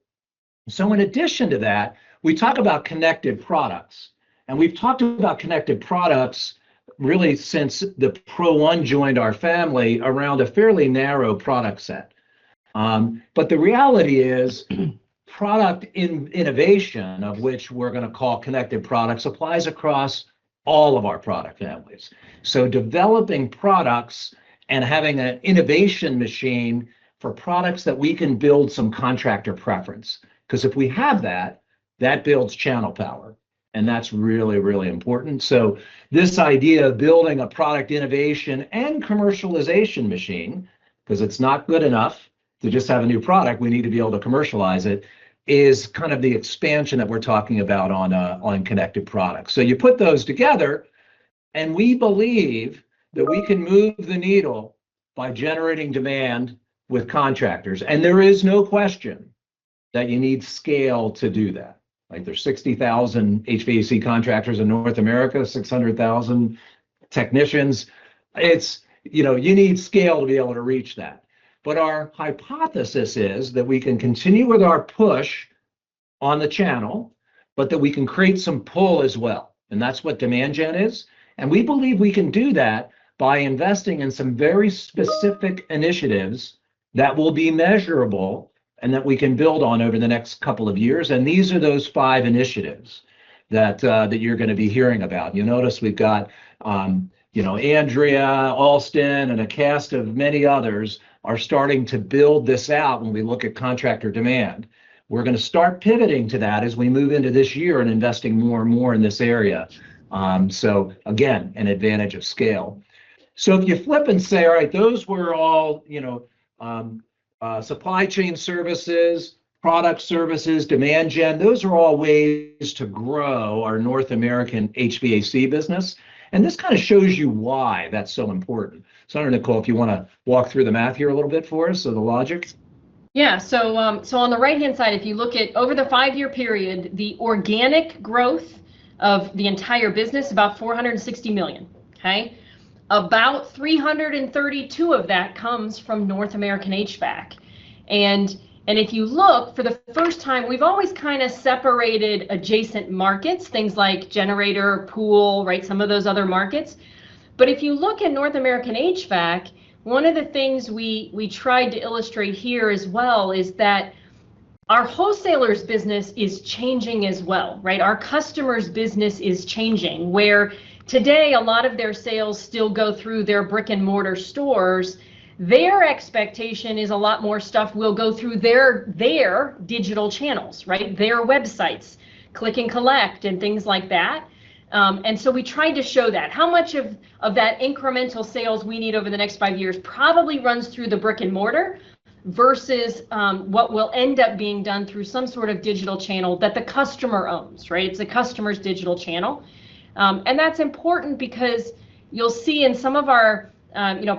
So in addition to that, we talk about connected products. And we've talked about connected products really since the Pro One joined our family around a fairly narrow product set. But the reality is product innovation, of which we're going to call connected products, applies across all of our product families. So developing products and having an innovation machine for products that we can build some contractor preference. Because if we have that, that builds channel power. And that's really, really important. So this idea of building a product innovation and commercialization machine, because it's not good enough to just have a new product, we need to be able to commercialize it, is kind of the expansion that we're talking about on connected products. So you put those together, and we believe that we can move the needle by generating demand with contractors. And there is no question that you need scale to do that. Like there's 60,000 HVAC contractors in North America, 600,000 technicians. It's, you need scale to be able to reach that. But our hypothesis is that we can continue with our push on the channel, but that we can create some pull as well. And that's what demand gen is. And we believe we can do that by investing in some very specific initiatives that will be measurable and that we can build on over the next couple of years. And these are those 5 initiatives that you're going to be hearing about. You notice we've got, Andrea, Alston, and a cast of many others are starting to build this out when we look at contractor demand. We're going to start pivoting to that as we move into this year and investing more and more in this area. So again, an advantage of scale. So if you flip and say, all right, those were all, supply chain services, product services, demand gen, those are all ways to grow our North American HVAC business. And this kind of shows you why that's so important. So I don't know, Nicole, if you want to walk through the math here a little bit for us, so the logic. Yeah, so on the right-hand side, if you look at over the 5-year period, the organic growth of the entire business, about 460 million, okay? About 332 of that comes from North American HVAC. And if you look, for the first time, we've always kind of separated adjacent markets, things like generator, pool, right, some of those other markets. But if you look at North American HVAC, one of the things we tried to illustrate here as well is that our wholesalers business is changing as well, right? Our customers' business is changing, where today a lot of their sales still go through their brick and mortar stores. Their expectation is a lot more stuff will go through their digital channels, right? Their websites, click and collect and things like that. And so we tried to show that. How much of that incremental sales we need over the next 5 years probably runs through the brick and mortar versus what will end up being done through some sort of digital channel that the customer owns, right? It's the customer's digital channel. And that's important because you'll see in some of our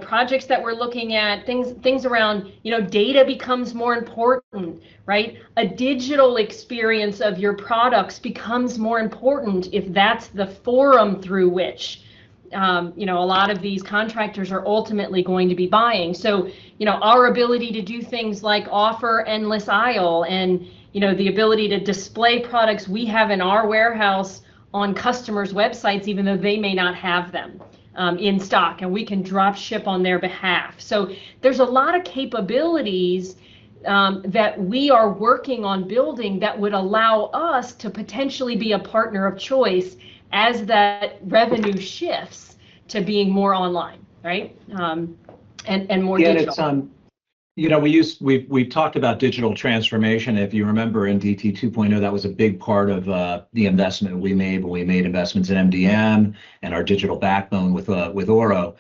projects that we're looking at, things around, data becomes more important, right? A digital experience of your products becomes more important if that's the forum through which a lot of these contractors are ultimately going to be buying. So, our ability to do things like offer endless aisle and, the ability to display products we have in our warehouse on customers' websites, even though they may not have them in stock, and we can drop ship on their behalf. So there's a lot of capabilities that we are working on building that would allow us to potentially be a partner of choice as that revenue shifts to being more online, right? And more digital. We've talked about digital transformation. If you remember in DT 2.0, that was a big part of the investment we made when we made investments in MDM and our digital backbone with Oro.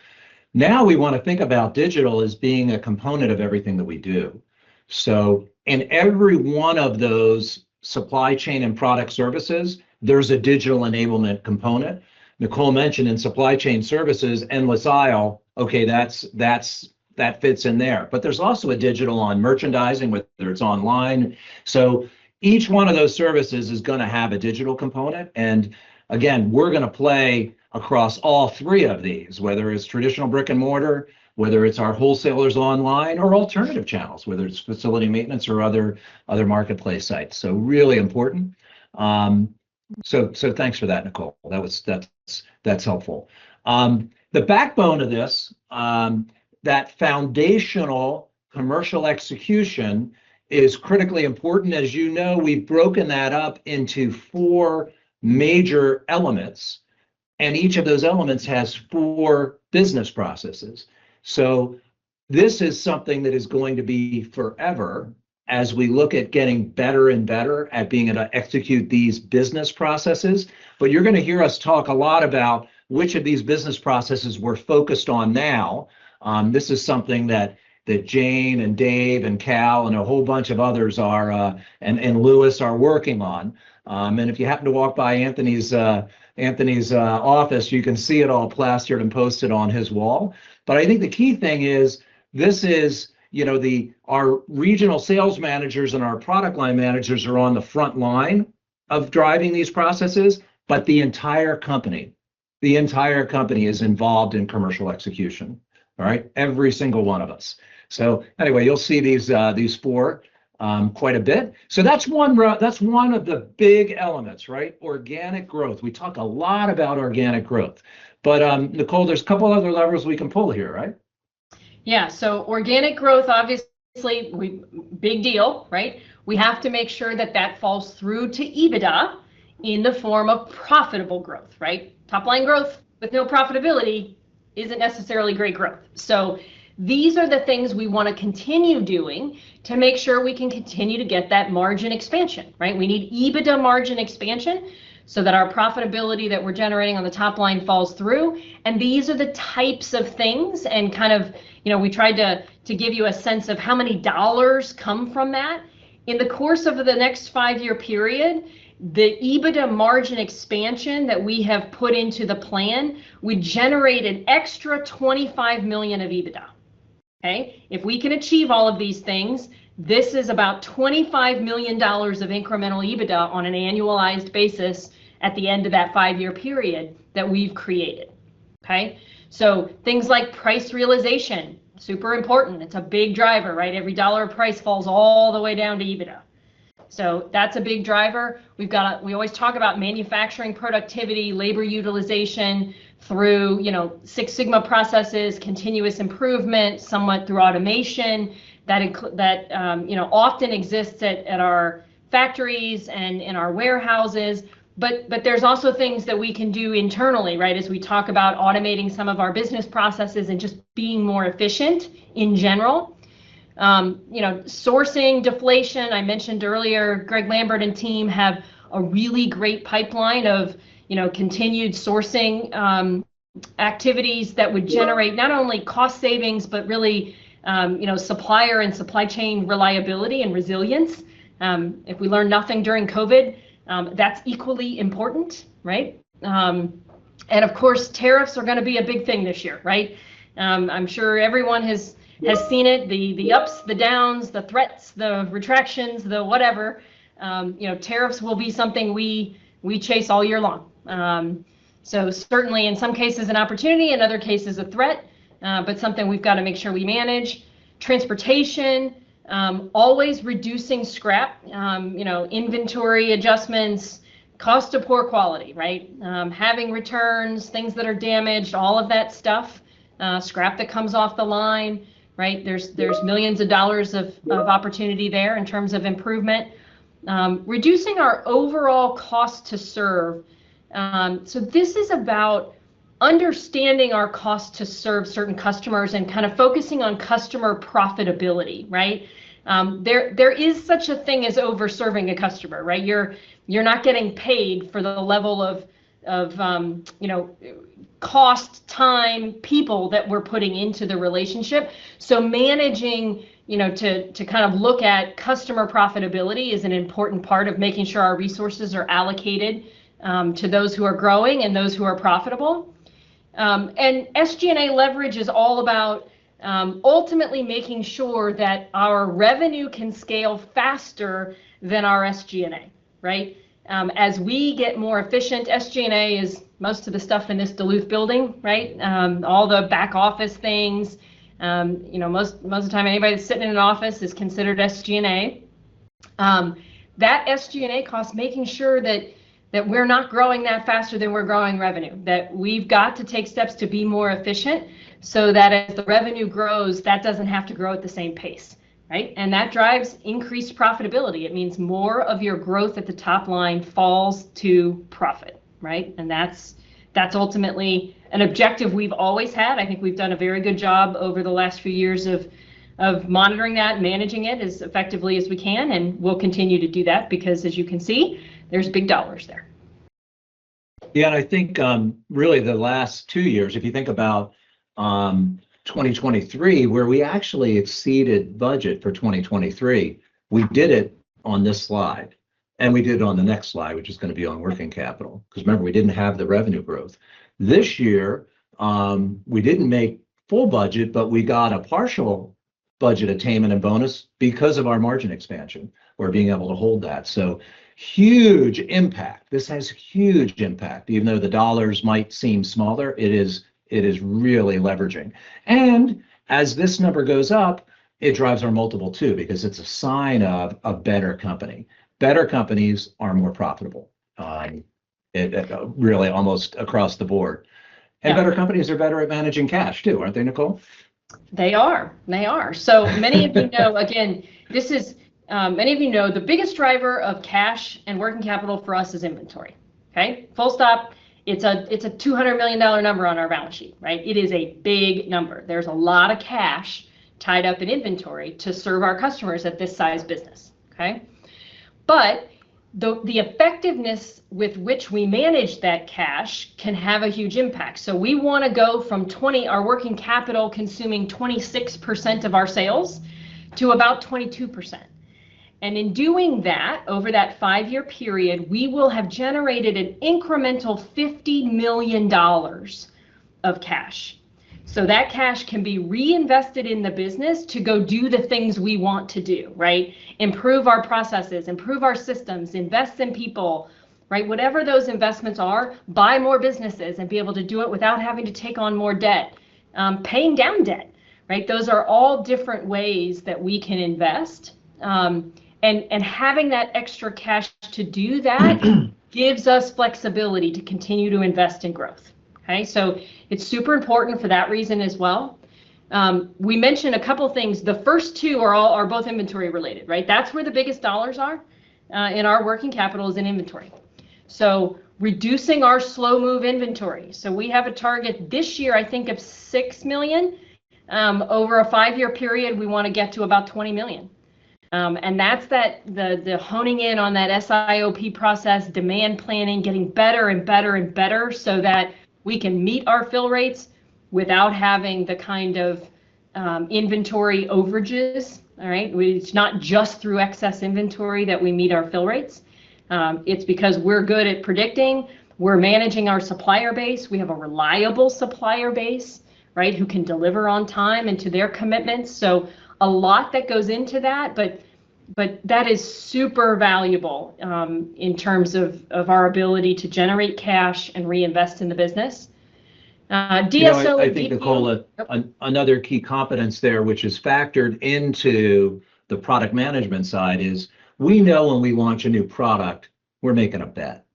Now we want to think about digital as being a component of everything that we do. So in every one of those supply chain and product services, there's a digital enablement component. Nicole mentioned in supply chain services, endless aisle. Okay, that fits in there. But there's also a digital on merchandising, whether it's online. So each one of those services is going to have a digital component. And again, we're going to play across all three of these, whether it's traditional brick and mortar, whether it's our wholesalers online, or alternative channels, whether it's facility maintenance or other marketplace sites. So really important. So thanks for that, Nicole. That's helpful. The backbone of this, that foundational commercial execution, is critically important. As you know, we've broken that up into 4 major elements, and each of those elements has 4 business processes. So this is something that is going to be forever as we look at getting better and better at being able to execute these business processes. But you're going to hear us talk a lot about which of these business processes we're focused on now. This is something that Jane and Dave and Cal and a whole bunch of others are, and Lewis are working on. And if you happen to walk by Anthony's office, you can see it all plastered and posted on his wall. But I think the key thing is this is, our regional sales managers and our product line managers are on the front line of driving these processes, but the entire company is involved in commercial execution. All right, every single one of us. So anyway, you'll see these 4 quite a bit. So that's one of the big elements, right? Organic growth. We talk a lot about organic growth, but Nicole, there's a couple other levers we can pull here, right? Yeah. So organic growth, obviously, big deal, right? We have to make sure that falls through to EBITDA in the form of profitable growth, right? Top line growth with no profitability isn't necessarily great growth. So these are the things we want to continue doing to make sure we can continue to get that margin expansion, right? We need EBITDA margin expansion so that our profitability that we're generating on the top line falls through. And these are the types of things, and kind of, we tried to give you a sense of how many dollars come from that. In the course of the next 5-year period, the EBITDA margin expansion that we have put into the plan would generate an extra $25 million of EBITDA. Okay, if we can achieve all of these things, this is about $25 million of incremental EBITDA on an annualized basis at the end of that 5-year period that we've created. Okay, so things like price realization, super important. It's a big driver, right? Every dollar of price falls all the way down to EBITDA. So that's a big driver. We always talk about manufacturing productivity, labor utilization through, 6 Sigma processes, continuous improvement, somewhat through automation that often exists at our factories and in our warehouses. But there's also things that we can do internally, right? As we talk about automating some of our business processes and just being more efficient in general. Sourcing deflation, I mentioned earlier, Greg Lambert and team have a really great pipeline of, continued sourcing activities that would generate not only cost savings, but really supplier and supply chain reliability and resilience. If we learn nothing during COVID, that's equally important, right? And of course, tariffs are going to be a big thing this year, right? I'm sure everyone has seen it, the ups, the downs, the threats, the retractions, the whatever. Tariffs will be something we chase all year long. So certainly in some cases an opportunity, in other cases a threat, but something we've got to make sure we manage. Transportation, always reducing scrap, inventory adjustments, cost of poor quality, right? Having returns, things that are damaged, all of that stuff, scrap that comes off the line, right? There's millions of dollars of opportunity there in terms of improvement. Reducing our overall cost to serve. So this is about understanding our cost to serve certain customers and kind of focusing on customer profitability, right? There is such a thing as over serving a customer, right? You're not getting paid for the level of cost, time, people that we're putting into the relationship. So managing, to kind of look at customer profitability is an important part of making sure our resources are allocated to those who are growing and those who are profitable. And SG&A leverage is all about ultimately making sure that our revenue can scale faster than our SG&A, right? As we get more efficient, SG&A is most of the stuff in this Duluth building, right? All the back office things. Most of the time anybody that's sitting in an office is considered SG&A. That SG&A cost, making sure that we're not growing that faster than we're growing revenue, that we've got to take steps to be more efficient so that as the revenue grows, that doesn't have to grow at the same pace, right? And that drives increased profitability. It means more of your growth at the top line falls to profit, right? And that's ultimately an objective we've always had. I think we've done a very good job over the last few years of monitoring that, managing it as effectively as we can, and we'll continue to do that because, as you can see, there's big dollars there. Yeah, and I think really the last 2 years, if you think about 2023, where we actually exceeded budget for 2023, we did it on this slide, and we did it on the next slide, which is going to be on working capital. Because remember, we didn't have the revenue growth. This year, we didn't make full budget, but we got a partial budget attainment and bonus because of our margin expansion, or being able to hold that. So huge impact. This has huge impact, even though the dollars might seem smaller. It is really leveraging. And as this number goes up, it drives our multiple too, because it's a sign of a better company. Better companies are more profitable. Really almost across the board. And better companies are better at managing cash too, aren't they, Nicole? They are. So many of you know, again, this is many of you know the biggest driver of cash and working capital for us is inventory. Okay, full stop. It's a $200 million number on our balance sheet, right? It is a big number. There's a lot of cash tied up in inventory to serve our customers at this size business. Okay, but the effectiveness with which we manage that cash can have a huge impact. So we want to go from our working capital consuming 26% of our sales to about 22%. And in doing that, over that 5-year period, we will have generated an incremental $50 million of cash. So that cash can be reinvested in the business to go do the things we want to do, right? Improve our processes, improve our systems, invest in people, right? Whatever those investments are, buy more businesses and be able to do it without having to take on more debt, paying down debt, right? Those are all different ways that we can invest. And having that extra cash to do that gives us flexibility to continue to invest in growth. Okay, so it's super important for that reason as well. We mentioned a couple things. The first two are both inventory related, right? That's where the biggest dollars are in our working capital is in inventory. So reducing our slow move inventory. So we have a target this year, I think, of $6 million. Over a 5-year period, we want to get to about $20 million. And that's the honing in on that SIOP process, demand planning, getting better and better and better so that we can meet our fill rates without having the kind of inventory overages. All right, it's not just through excess inventory that we meet our fill rates. It's because we're good at predicting. We're managing our supplier base. We have a reliable supplier base, right, who can deliver on time and to their commitments. So a lot that goes into that, but that is super valuable in terms of our ability to generate cash and reinvest in the business. DSO, I think, Nicole, another key competence there, which is factored into the product management side, is we know when we launch a new product, we're making a bet,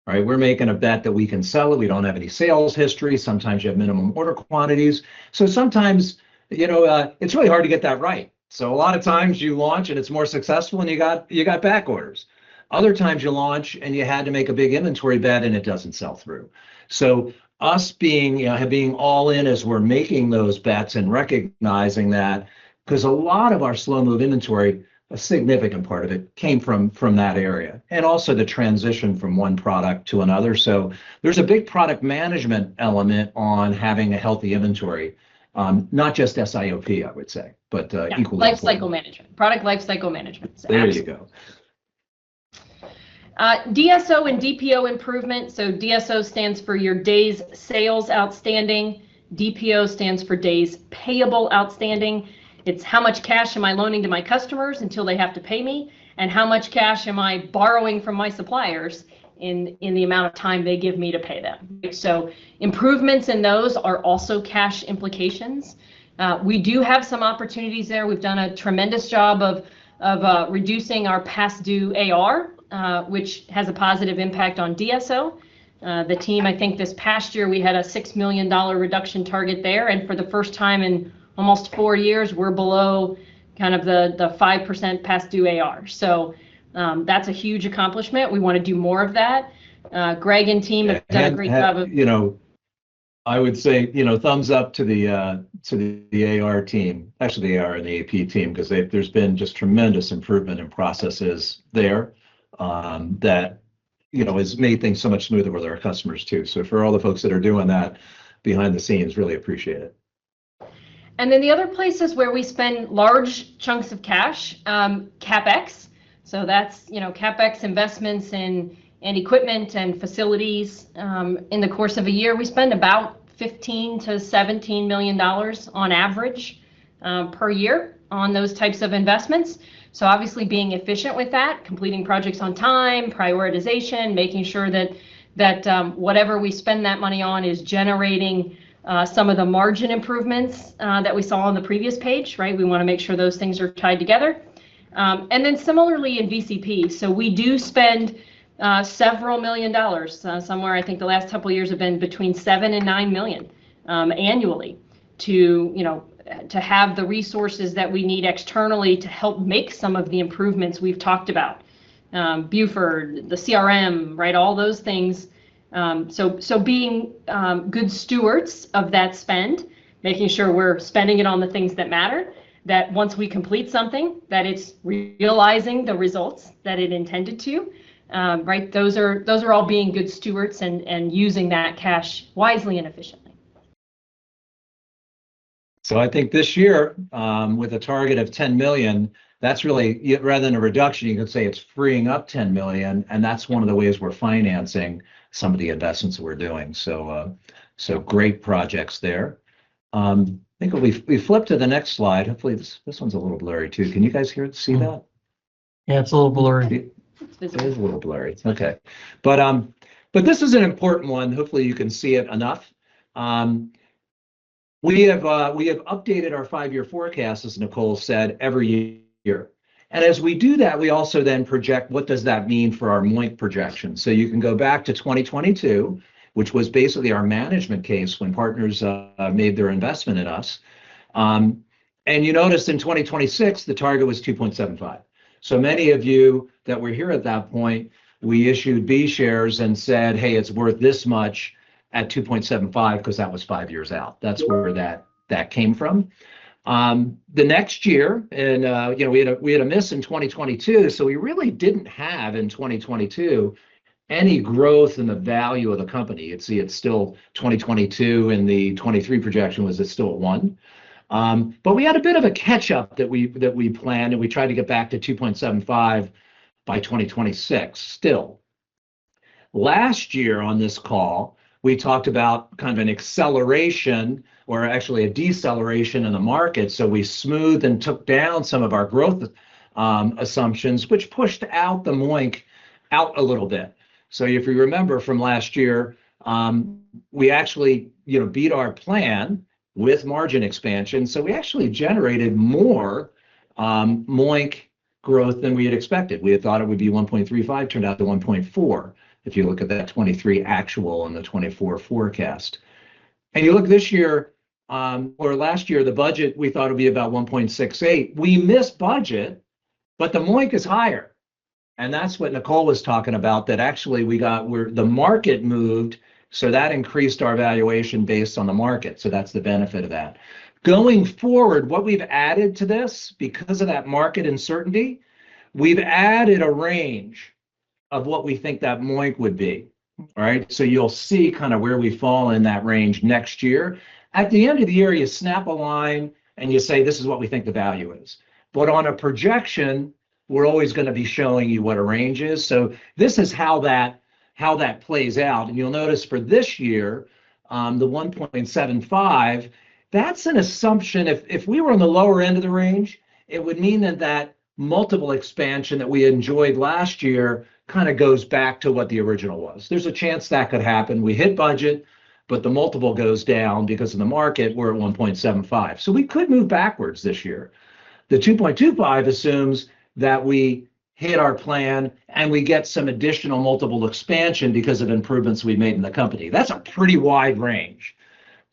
right? We're making a bet that we can sell it. We don't have any sales history. Sometimes you have minimum order quantities. So sometimes, it's really hard to get that right. So a lot of times you launch and it's more successful and you got back orders. Other times you launch and you had to make a big inventory bet and it doesn't sell through. So us being all in as we're making those bets and recognizing that, because a lot of our slow move inventory, a significant part of it came from that area, and also the transition from one product to another. So there's a big product management element on having a healthy inventory, not just SIOP, I would say, but equally life cycle management, product life cycle management. So there you go. DSO and DPO improvement. So DSO stands for your days sales outstanding. DPO stands for days payable outstanding. It's how much cash am I loaning to my customers until they have to pay me, and how much cash am I borrowing from my suppliers in the amount of time they give me to pay them. So improvements in those are also cash implications. We do have some opportunities there. We've done a tremendous job of reducing our past due AR, which has a positive impact on DSO. The team, I think this past year, we had a $6 million reduction target there. And for the first time in almost 4 years, we're below kind of the 5% past due AR. So that's a huge accomplishment. We want to do more of that. Greg and team have done a great job of, I would say, thumbs up to the AR team, actually the AR and the AP team, because there's been just tremendous improvement in processes there that, has made things so much smoother with our customers too. So for all the folks that are doing that behind the scenes, really appreciate it. And then the other places where we spend large chunks of cash, CapEx. So that's, CapEx investments in equipment and facilities. In the course of a year, we spend about $15 to $17 million on average per year on those types of investments. So obviously being efficient with that, completing projects on time, prioritization, making sure that whatever we spend that money on is generating some of the margin improvements that we saw on the previous page, right? We want to make sure those things are tied together. And then similarly in VCP, so we do spend several $1 million. Somewhere, I think the last couple of years have been between 7 and 9 million annually to have the resources that we need externally to help make some of the improvements we've talked about. Buford, the CRM, right? All those things. So being good stewards of that spend, making sure we're spending it on the things that matter, that once we complete something, that it's realizing the results that it intended to, right? Those are all being good stewards and using that cash wisely and efficiently. So I think this year, with a target of 10 million, that's really, rather than a reduction, you could say it's freeing up 10 million, and that's one of the ways we're financing some of the investments that we're doing. So great projects there. I think if we flip to the next slide, hopefully this one's a little blurry too. Can you guys see that? Yeah, it's a little blurry. It is a little blurry. Okay, but this is an important one. Hopefully you can see it enough. We have updated our 5-year forecast, as Nicole said, every year. And as we do that, we also then project what does that mean for our MOIC projection. So you can go back to 2022, which was basically our management case when partners made their investment in us. And you notice in 2026, the target was 2.75. So many of you that were here at that point, we issued B shares and said, hey, it's worth this much at 2.75 because that was 5 years out. That's where that came from. The next year, and we had a miss in 2022, so we really didn't have in 2022 any growth in the value of the company. You'd see it's still 2022, and the 23 projection was it's still at 1. But we had a bit of a catch up that we planned, and we tried to get back to 2.75 by 2026 still. Last year on this call, we talked about kind of an acceleration or actually a deceleration in the market. So we smoothed and took down some of our growth assumptions, which pushed out the MOIC out a little bit. So if you remember from last year, we actually beat our plan with margin expansion. So we actually generated more MOIC growth than we had expected. We had thought it would be 1.35, turned out to 1.4. If you look at that 23 actual and the 24 forecast. And you look this year, or last year, the budget, we thought it would be about 1.68. We missed budget, but the MOIC is higher. And that's what Nicole was talking about, that actually the market moved, so that increased our valuation based on the market. So that's the benefit of that. Going forward, what we've added to this, because of that market uncertainty, we've added a range of what we think that MOIC would be. All right, so you'll see kind of where we fall in that range next year. At the end of the year, you snap a line and you say, this is what we think the value is. But on a projection, we're always going to be showing you what a range is. So this is how that plays out. And you'll notice for this year, the 1.75, that's an assumption. If we were on the lower end of the range, it would mean that multiple expansion that we enjoyed last year kind of goes back to what the original was. There's a chance that could happen. We hit budget, but the multiple goes down because of the market. We're at 1.75. So we could move backwards this year. The 2.25 assumes that we hit our plan and we get some additional multiple expansion because of improvements we made in the company. That's a pretty wide range.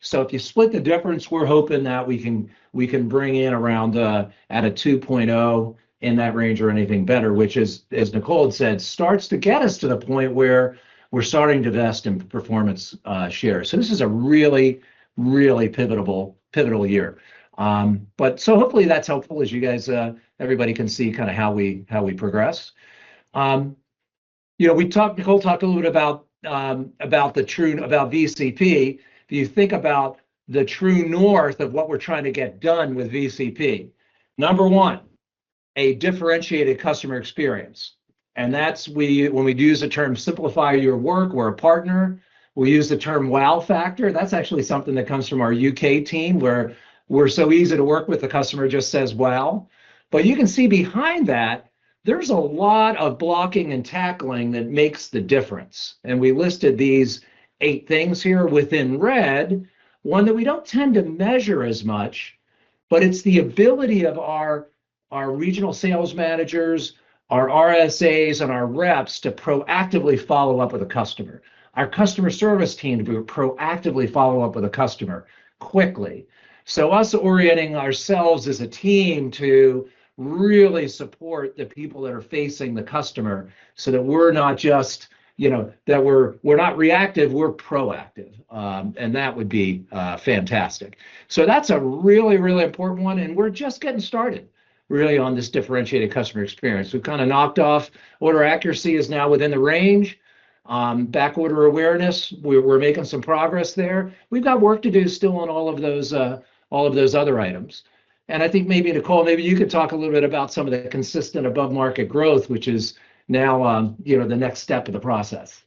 So if you split the difference, we're hoping that we can bring in around at a 2.0 in that range or anything better, which is, as Nicole had said, starts to get us to the point where we're starting to invest in performance shares. So this is a really, really pivotal year. But so hopefully that's helpful as you guys, everybody can see kind of how we progress. Nicole talked a little bit about VCP. If you think about the true north of what we're trying to get done with VCP, number one, a differentiated customer experience. And that's when we use the term simplify your work, we're a partner. We use the term wow factor. That's actually something that comes from our UK team, where we're so easy to work with, the customer just says wow. But you can see behind that, there's a lot of blocking and tackling that makes the difference. And we listed these 8 things here within red, one that we don't tend to measure as much, but it's the ability of our regional sales managers, our RSAs, and our reps to proactively follow up with a customer. Our customer service team to proactively follow up with a customer quickly. So us orienting ourselves as a team to really support the people that are facing the customer, so that we're not just, that we're not reactive, we're proactive. And that would be fantastic. So that's a really, really important one. And we're just getting started really on this differentiated customer experience. We've kind of knocked off order accuracy is now within the range. Back order awareness, we're making some progress there. We've got work to do still on all of those other items. And I think maybe Nicole, maybe you could talk a little bit about some of the consistent above market growth, which is now the next step of the process.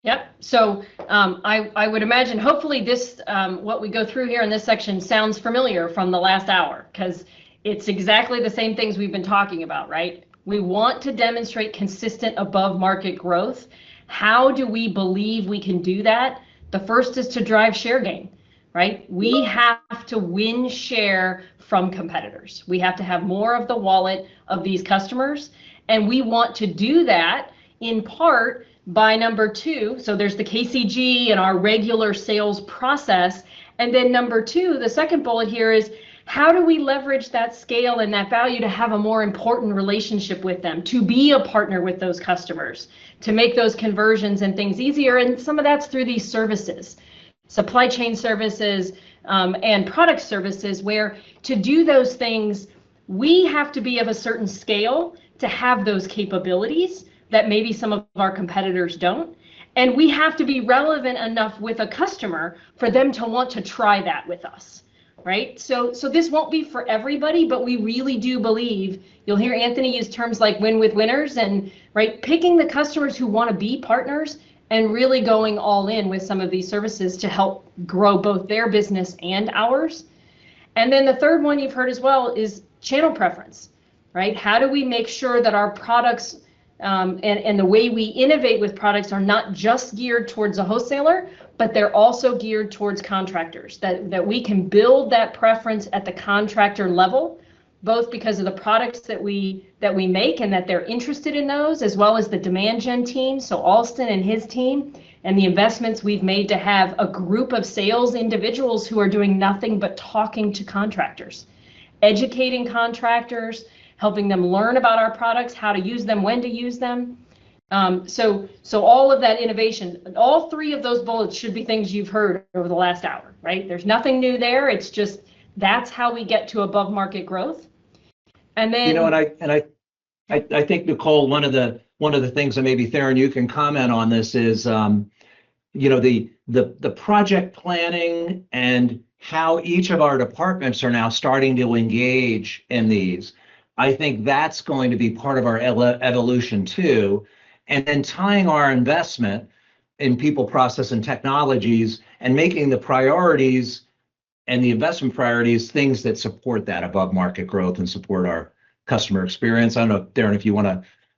Yep. So I would imagine hopefully this what we go through here in this section sounds familiar from the last hour, because it's exactly the same things we've been talking about, right? We want to demonstrate consistent above market growth. How do we believe we can do that? The first is to drive share gain, right? We have to win share from competitors. We have to have more of the wallet of these customers. And we want to do that in part by number 2. So there's the KCG and our regular sales process. And then number 2, the second bullet here is, how do we leverage that scale and that value to have a more important relationship with them, to be a partner with those customers, to make those conversions and things easier? And some of that's through these services, supply chain services and product services, where to do those things, we have to be of a certain scale to have those capabilities that maybe some of our competitors don't. And we have to be relevant enough with a customer for them to want to try that with us. right? So this won't be for everybody, but we really do believe, you'll hear Anthony use terms like win with winners, and right, picking the customers who want to be partners and really going all in with some of these services to help grow both their business and ours. And then the third one you've heard as well is channel preference, right? How do we make sure that our products and the way we innovate with products are not just geared towards a wholesaler, but they're also geared towards contractors, that we can build that preference at the contractor level, both because of the products that we make and that they're interested in those, as well as the demand gen team, so Alston and his team, and the investments we've made to have a group of sales individuals who are doing nothing but talking to contractors, educating contractors, helping them learn about our products, how to use them, when to use them. So all of that innovation, all three of those bullets should be things you've heard over the last hour, right? There's nothing new there. It's just, that's how we get to above market growth. And then, you know, I think, Nicole, one of the things that maybe Theron, you can comment on this is, you know, the project planning and how each of our departments are now starting to engage in these. I think that's going to be part of our evolution too. And then tying our investment in people, process, and technologies, and making the priorities and the investment priorities things that support that above market growth and support our customer experience. I don't know, Darren, if you want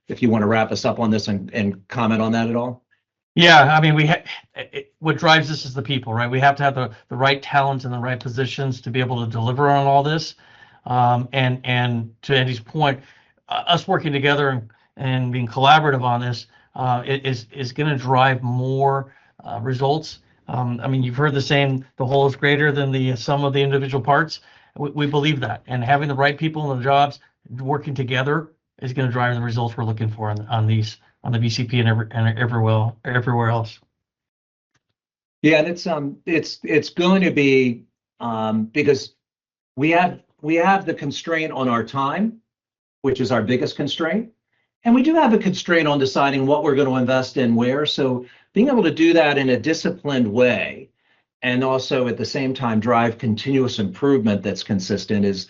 to wrap us up on this and comment on that at all. Yeah, I mean, what drives this is the people, right? We have to have the right talent in the right positions to be able to deliver on all this. And to Andy's point, us working together and being collaborative on this is going to drive more results. I mean, you've heard the saying, the whole is greater than the sum of the individual parts. We believe that, and having the right people in the jobs working together is going to drive the results we're looking for on the VCP and everywhere else. Yeah, and it's going to be because we have the constraint on our time, which is our biggest constraint. And we do have a constraint on deciding what we're going to invest in where. So being able to do that in a disciplined way and also at the same time drive continuous improvement that's consistent is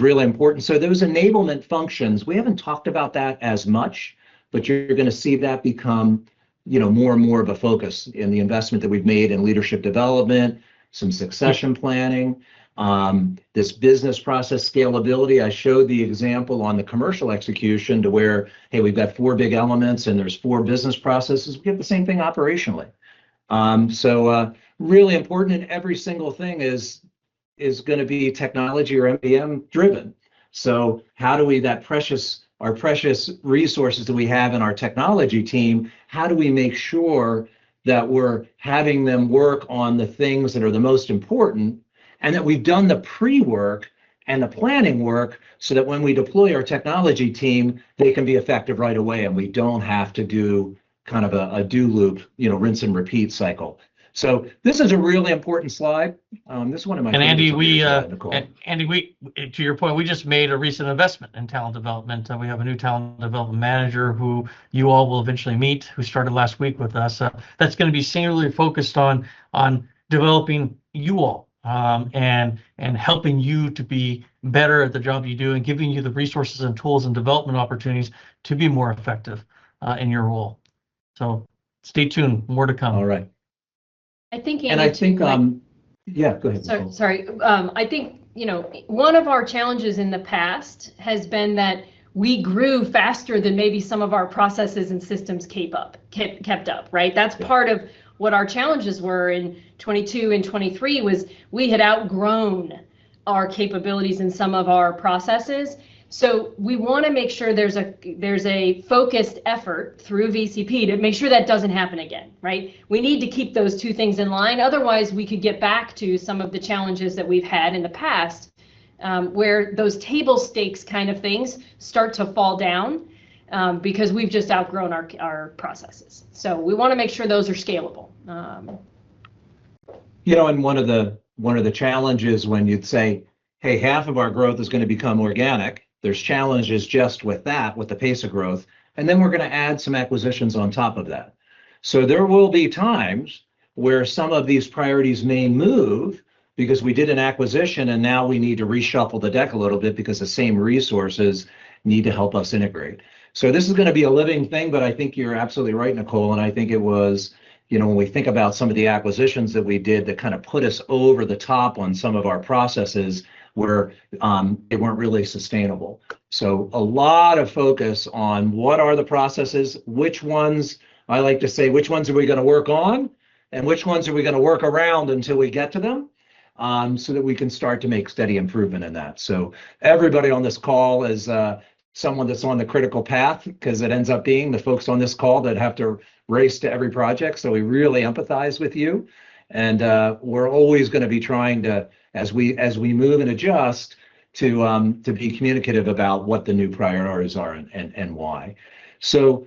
really important. So those enablement functions, we haven't talked about that as much, but you're going to see that become, you know, more and more of a focus in the investment that we've made in leadership development, some succession planning. This business process scalability. I showed the example on the commercial execution to where, hey, we've got 4 big elements and there's 4 business processes. We get the same thing operationally. So really important, and every single thing is going to be technology or MDM driven. So how do we, our precious resources that we have in our technology team, how do we make sure that we're having them work on the things that are the most important, and that we've done the pre-work and the planning work so that when we deploy our technology team, they can be effective right away and we don't have to do kind of a do loop, you know, rinse and repeat cycle. So this is a really important slide. This is one of my favorites. Andy, to your point, we just made a recent investment in talent development. We have a new talent development manager who you all will eventually meet, who started last week with us. That's going to be singularly focused on developing you all. And helping you to be better at the job you do and giving you the resources and tools and development opportunities to be more effective in your role. So stay tuned, more to come. All right. I think, Andy, and I think, yeah, go ahead. Sorry. I think, you know, one of our challenges in the past has been that we grew faster than maybe some of our processes and systems kept up, right? That's part of what our challenges were in 22 and 23 was we had outgrown our capabilities in some of our processes. So we want to make sure there's a focused effort through VCP to make sure that doesn't happen again, right? We need to keep those two things in line. Otherwise, we could get back to some of the challenges that we've had in the past, where those table stakes kind of things start to fall down. Because we've just outgrown our processes. So we want to make sure those are scalable. You know, and one of the challenges when you'd say, hey, half of our growth is going to become organic, there's challenges just with that, with the pace of growth, and then we're going to add some acquisitions on top of that. So there will be times where some of these priorities may move because we did an acquisition and now we need to reshuffle the deck a little bit because the same resources need to help us integrate. So this is going to be a living thing, but I think you're absolutely right, Nicole. And I think it was, when we think about some of the acquisitions that we did that kind of put us over the top on some of our processes where they weren't really sustainable. So a lot of focus on what are the processes, which ones, I like to say, which ones are we going to work on and which ones are we going to work around until we get to them, so that we can start to make steady improvement in that. So everybody on this call is someone that's on the critical path, because it ends up being the folks on this call that have to race to every project. So we really empathize with you. And we're always going to be trying to, as we move and adjust, to be communicative about what the new priorities are and why. So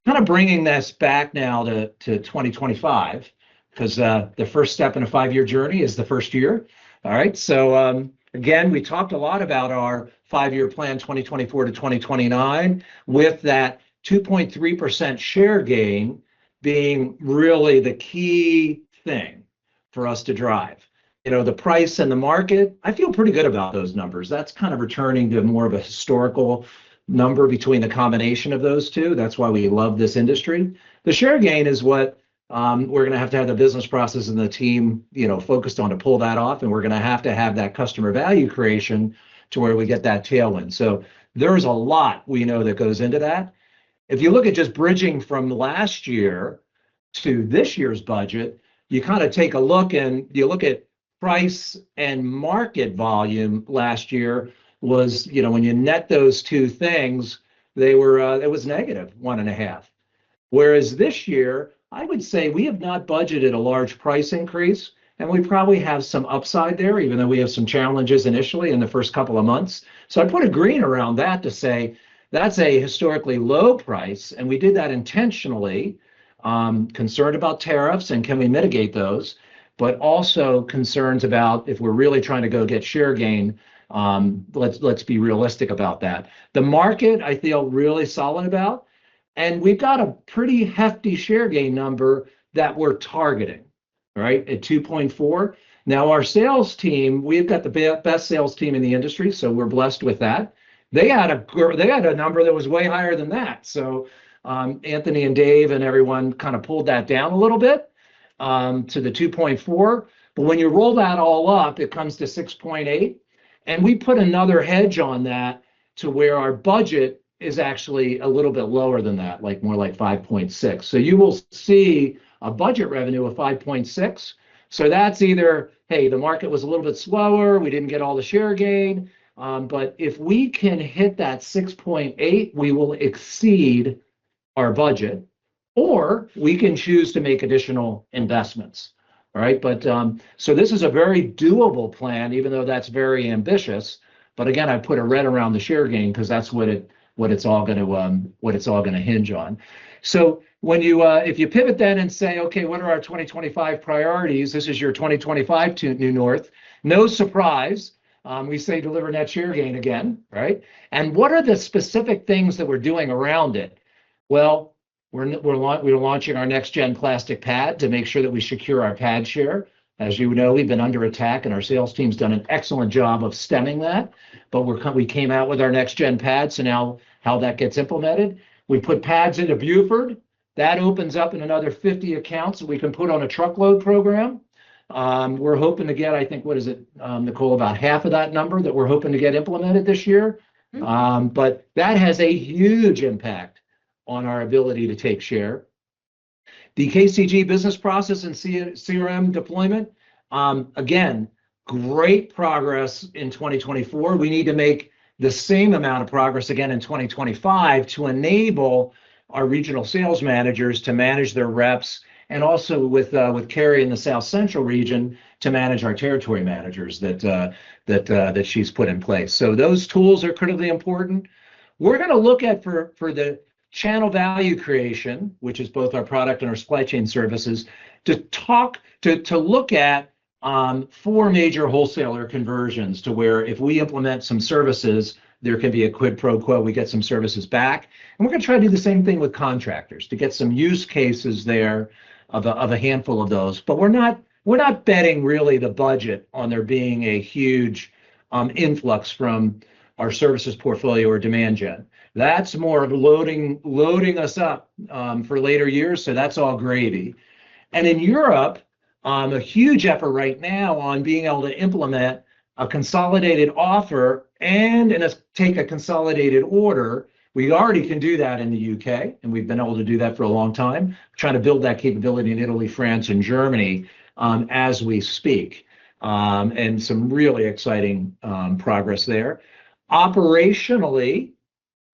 kind of bringing this back now to 2025, because the first step in a 5-year journey is the first year. All right. So again, we talked a lot about our 5-year plan, 2024 to 2029, with that 2.3% share gain being really the key thing for us to drive. The price and the market, I feel pretty good about those numbers. That's kind of returning to more of a historical number between the combination of those two. That's why we love this industry. The share gain is what we're going to have the business process and the team, focused on to pull that off. And we're going to have that customer value creation to where we get that tailwind. So there's a lot we know that goes into that. If you look at just bridging from last year to this year's budget, you kind of take a look and you look at price and market volume last year was, when you net those two things, they were, it was negative 1.5. Whereas this year, I would say we have not budgeted a large price increase, and we probably have some upside there, even though we have some challenges initially in the first couple of months. So I put a green around that to say that's a historically low price, and we did that intentionally, concerned about tariffs and can we mitigate those, but also concerns about if we're really trying to go get share gain, let's be realistic about that. The market, I feel really solid about, and we've got a pretty hefty share gain number that we're targeting, right, at 2.4. Now our sales team, we've got the best sales team in the industry, so we're blessed with that. They had a number that was way higher than that. So Anthony and Dave and everyone kind of pulled that down a little bit to the 2.4. But when you roll that all up, it comes to 6.8. And we put another hedge on that to where our budget is actually a little bit lower than that, like more like 5.6. So you will see a budget revenue of 5.6. So that's either, hey, the market was a little bit slower, we didn't get all the share gain. But if we can hit that 6.8, we will exceed our budget, or we can choose to make additional investments. All right. But so this is a very doable plan, even though that's very ambitious. But again, I put a red around the share gain because that's what it's all going to hinge on. So when you if you pivot then and say, okay, what are our 2025 priorities? This is your 2025 to New North. No surprise. We say deliver net share gain again, right? And what are the specific things that we're doing around it? Well, we're launching our next gen plastic pad to make sure that we secure our pad share. As you know, we've been under attack, and our sales team's done an excellent job of stemming that. But we came out with our next gen pad, so now how that gets implemented, we put pads into Buford. That opens up in another 50 accounts that we can put on a truckload program. We're hoping to get, I think, what is it, Nicole, about half of that number that we're hoping to get implemented this year. But that has a huge impact on our ability to take share. The KCG business process and CRM deployment, again, great progress in 2024. We need to make the same amount of progress again in 2025 to enable our regional sales managers to manage their reps, and also with Carrie in the South Central region to manage our territory managers that she's put in place. So those tools are critically important. We're going to look at for the channel value creation, which is both our product and our supply chain services, to look at 4 major wholesaler conversions to where if we implement some services, there can be a quid pro quo, we get some services back. And we're going to try to do the same thing with contractors to get some use cases there of a handful of those. But we're not we're not betting really the budget on there being a huge influx from our services portfolio or demand gen. That's more of loading us up for later years. So that's all gravy. And in Europe, a huge effort right now on being able to implement a consolidated offer and take a consolidated order. We already can do that in the UK, and we've been able to do that for a long time. Trying to build that capability in Italy, France, and Germany as we speak, and some really exciting progress there. Operationally,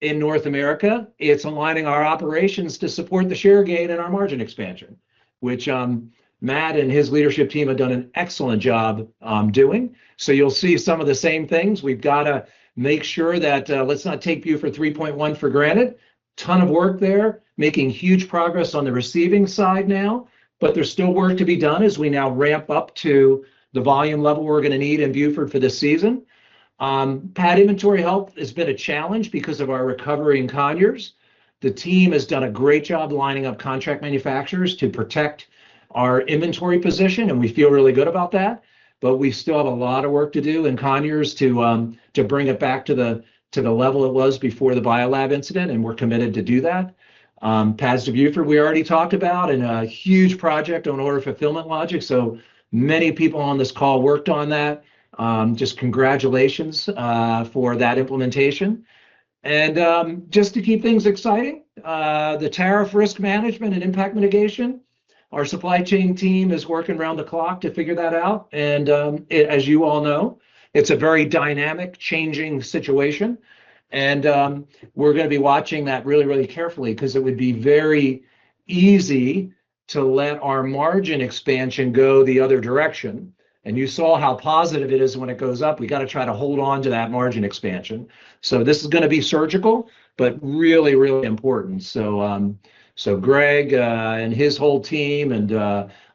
in North America, it's aligning our operations to support the share gain and our margin expansion, which Matt and his leadership team have done an excellent job doing. So you'll see some of the same things. We've got to make sure that let's not take Buford 3.1 for granted. Ton of work there, making huge progress on the receiving side now, but there's still work to be done as we now ramp up to the volume level we're going to need in Buford for this season. Pad inventory health has been a challenge because of our recovery in Conyers. The team has done a great job lining up contract manufacturers to protect our inventory position, and we feel really good about that. But we still have a lot of work to do in Conyers to bring it back to the level it was before the biolab incident, and we're committed to do that. Pads to Buford we already talked about, and a huge project on order fulfillment logic. So many people on this call worked on that. Just congratulations for that implementation. And just to keep things exciting, the tariff risk management and impact mitigation, our supply chain team is working around the clock to figure that out. And as you all know, it's a very dynamic, changing situation. And we're going to be watching that really, really carefully, because it would be very easy to let our margin expansion go the other direction. And you saw how positive it is when it goes up. We got to try to hold on to that margin expansion. So this is going to be surgical, but really, really important. So Greg and his whole team and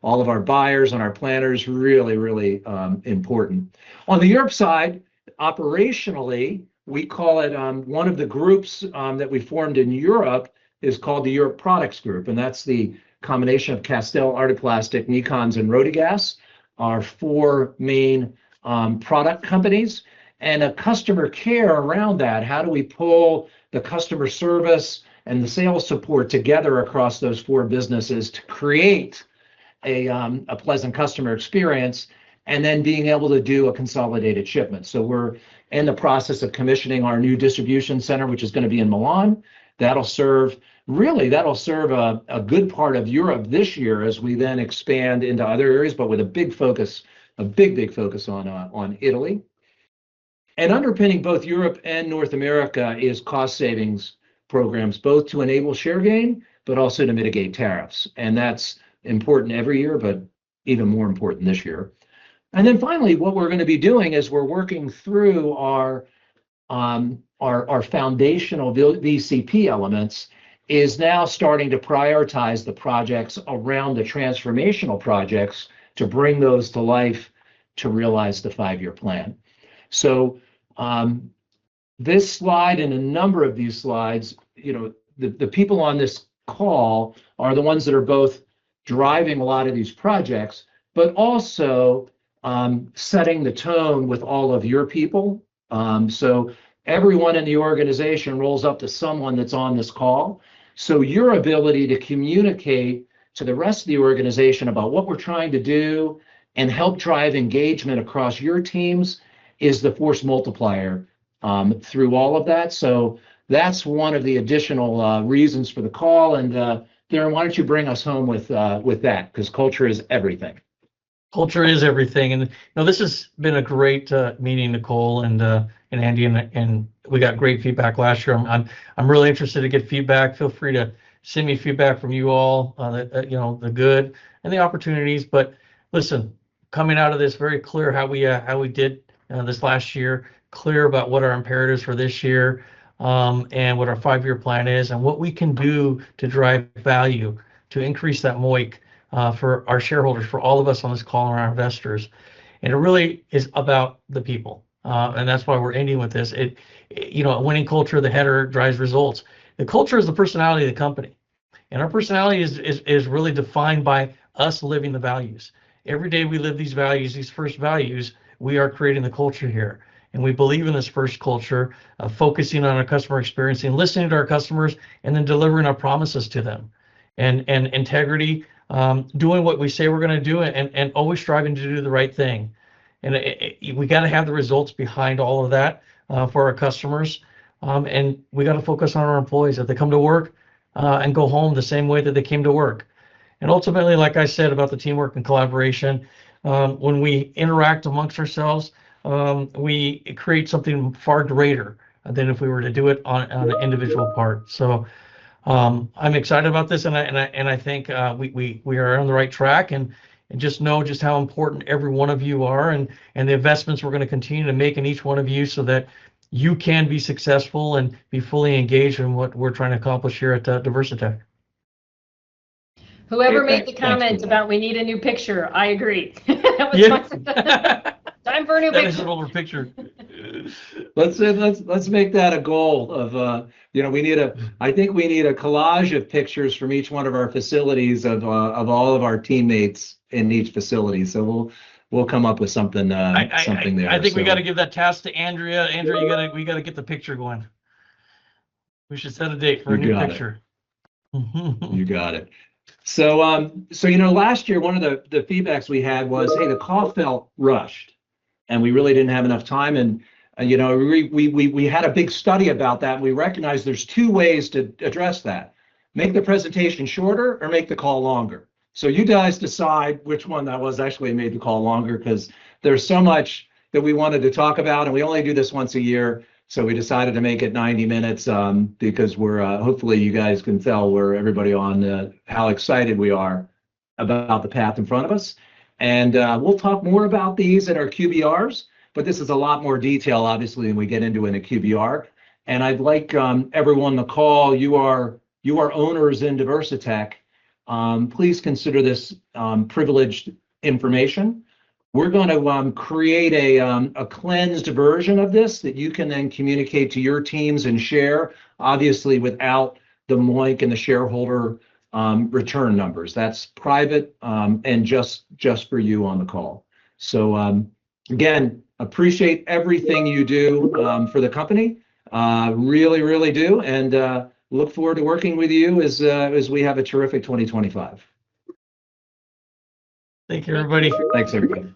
all of our buyers and our planners, really, really important. On the Europe side, operationally, we call it one of the groups that we formed in Europe is called the Europe Products Group. And that's the combination of Castell, Artiplastic, Nikons, and Rotigas, our four main product companies, and a customer care around that. How do we pull the customer service and the sales support together across those four businesses to create a pleasant customer experience, and then being able to do a consolidated shipment? So we're in the process of commissioning our new distribution center, which is going to be in Milan. That'll serve a good part of Europe this year as we then expand into other areas, but with a big focus on Italy. And underpinning both Europe and North America is cost savings programs, both to enable share gain, but also to mitigate tariffs. And that's important every year, but even more important this year. And then finally, what we're going to be doing is we're working through our foundational VCP elements, is now starting to prioritize the projects around the transformational projects to bring those to life to realize the 5-year plan. So this slide and a number of these slides, the people on this call are the ones that are both driving a lot of these projects, but also setting the tone with all of your people. So everyone in the organization rolls up to someone that's on this call. So your ability to communicate to the rest of the organization about what we're trying to do and help drive engagement across your teams is the force multiplier through all of that. So that's one of the additional reasons for the call. And Darren, why don't you bring us home with that? Because culture is everything. Culture is everything. And this has been a great meeting, Nicole and Andy, and we got great feedback last year. I'm really interested to get feedback. Feel free to send me feedback from you all, the good and the opportunities. But listen, coming out of this, very clear how we did this last year, clear about what our imperatives for this year, and what our 5-year plan is, and what we can do to drive value, to increase that MOIC for our shareholders, for all of us on this call, and our investors. And it really is about the people. And that's why we're ending with this. A winning culture, the header drives results. The culture is the personality of the company. And our personality is really defined by us living the values. every day we live these values, these first values, we are creating the culture here. And we believe in this first culture of focusing on our customer experience and listening to our customers and then delivering our promises to them. And integrity, doing what we say we're going to do and always striving to do the right thing. And we got to have the results behind all of that for our customers. And we got to focus on our employees that they come to work and go home the same way that they came to work. And ultimately, like I said about the teamwork and collaboration, when we interact amongst ourselves, we create something far greater than if we were to do it on an individual part. So I'm excited about this, and I think we are on the right track, and just know just how important every one of you are, and the investments we're going to continue to make in each one of you, so that you can be successful and be fully engaged in what we're trying to accomplish here at Diversitech. Whoever Hey, made the thanks comment for that. about we need a new picture, I agree. That was my time for a new That is picture. an older picture. Let's make that a goal of I think we need a collage of pictures from each one of our facilities of all of our teammates in each facility. So we'll come up with something something there. I think we So got to give that task to Andrea. Andrea, we got to get the picture going. We should set a date for a You new got it. picture. You got it. So last year one of the feedbacks we had was, hey, the call felt rushed, and we really didn't have enough time. And we had a big study about that. And we recognized there's two ways to address that: make the presentation shorter or make the call longer. So you guys decide which one that was. Actually made the call longer because there's so much that we wanted to talk about, and we only do this once a year. So we decided to make it 90 minutes because we're hopefully you guys can tell we're everybody on how excited we are about the path in front of us. And we'll talk more about these in our QBRs, but this is a lot more detail, obviously, than we get into in a QBR. And I'd like everyone to call. You are owners in Diversitech. Please consider this privileged information. We're going to create a cleansed version of this that you can then communicate to your teams and share, obviously without the MOIC and the shareholder return numbers. That's private and just for you on the call. So again, appreciate everything you do for the company. Really, really do, and look forward to working with you as we have a terrific 2025. Thank you, everybody. Thanks, everybody.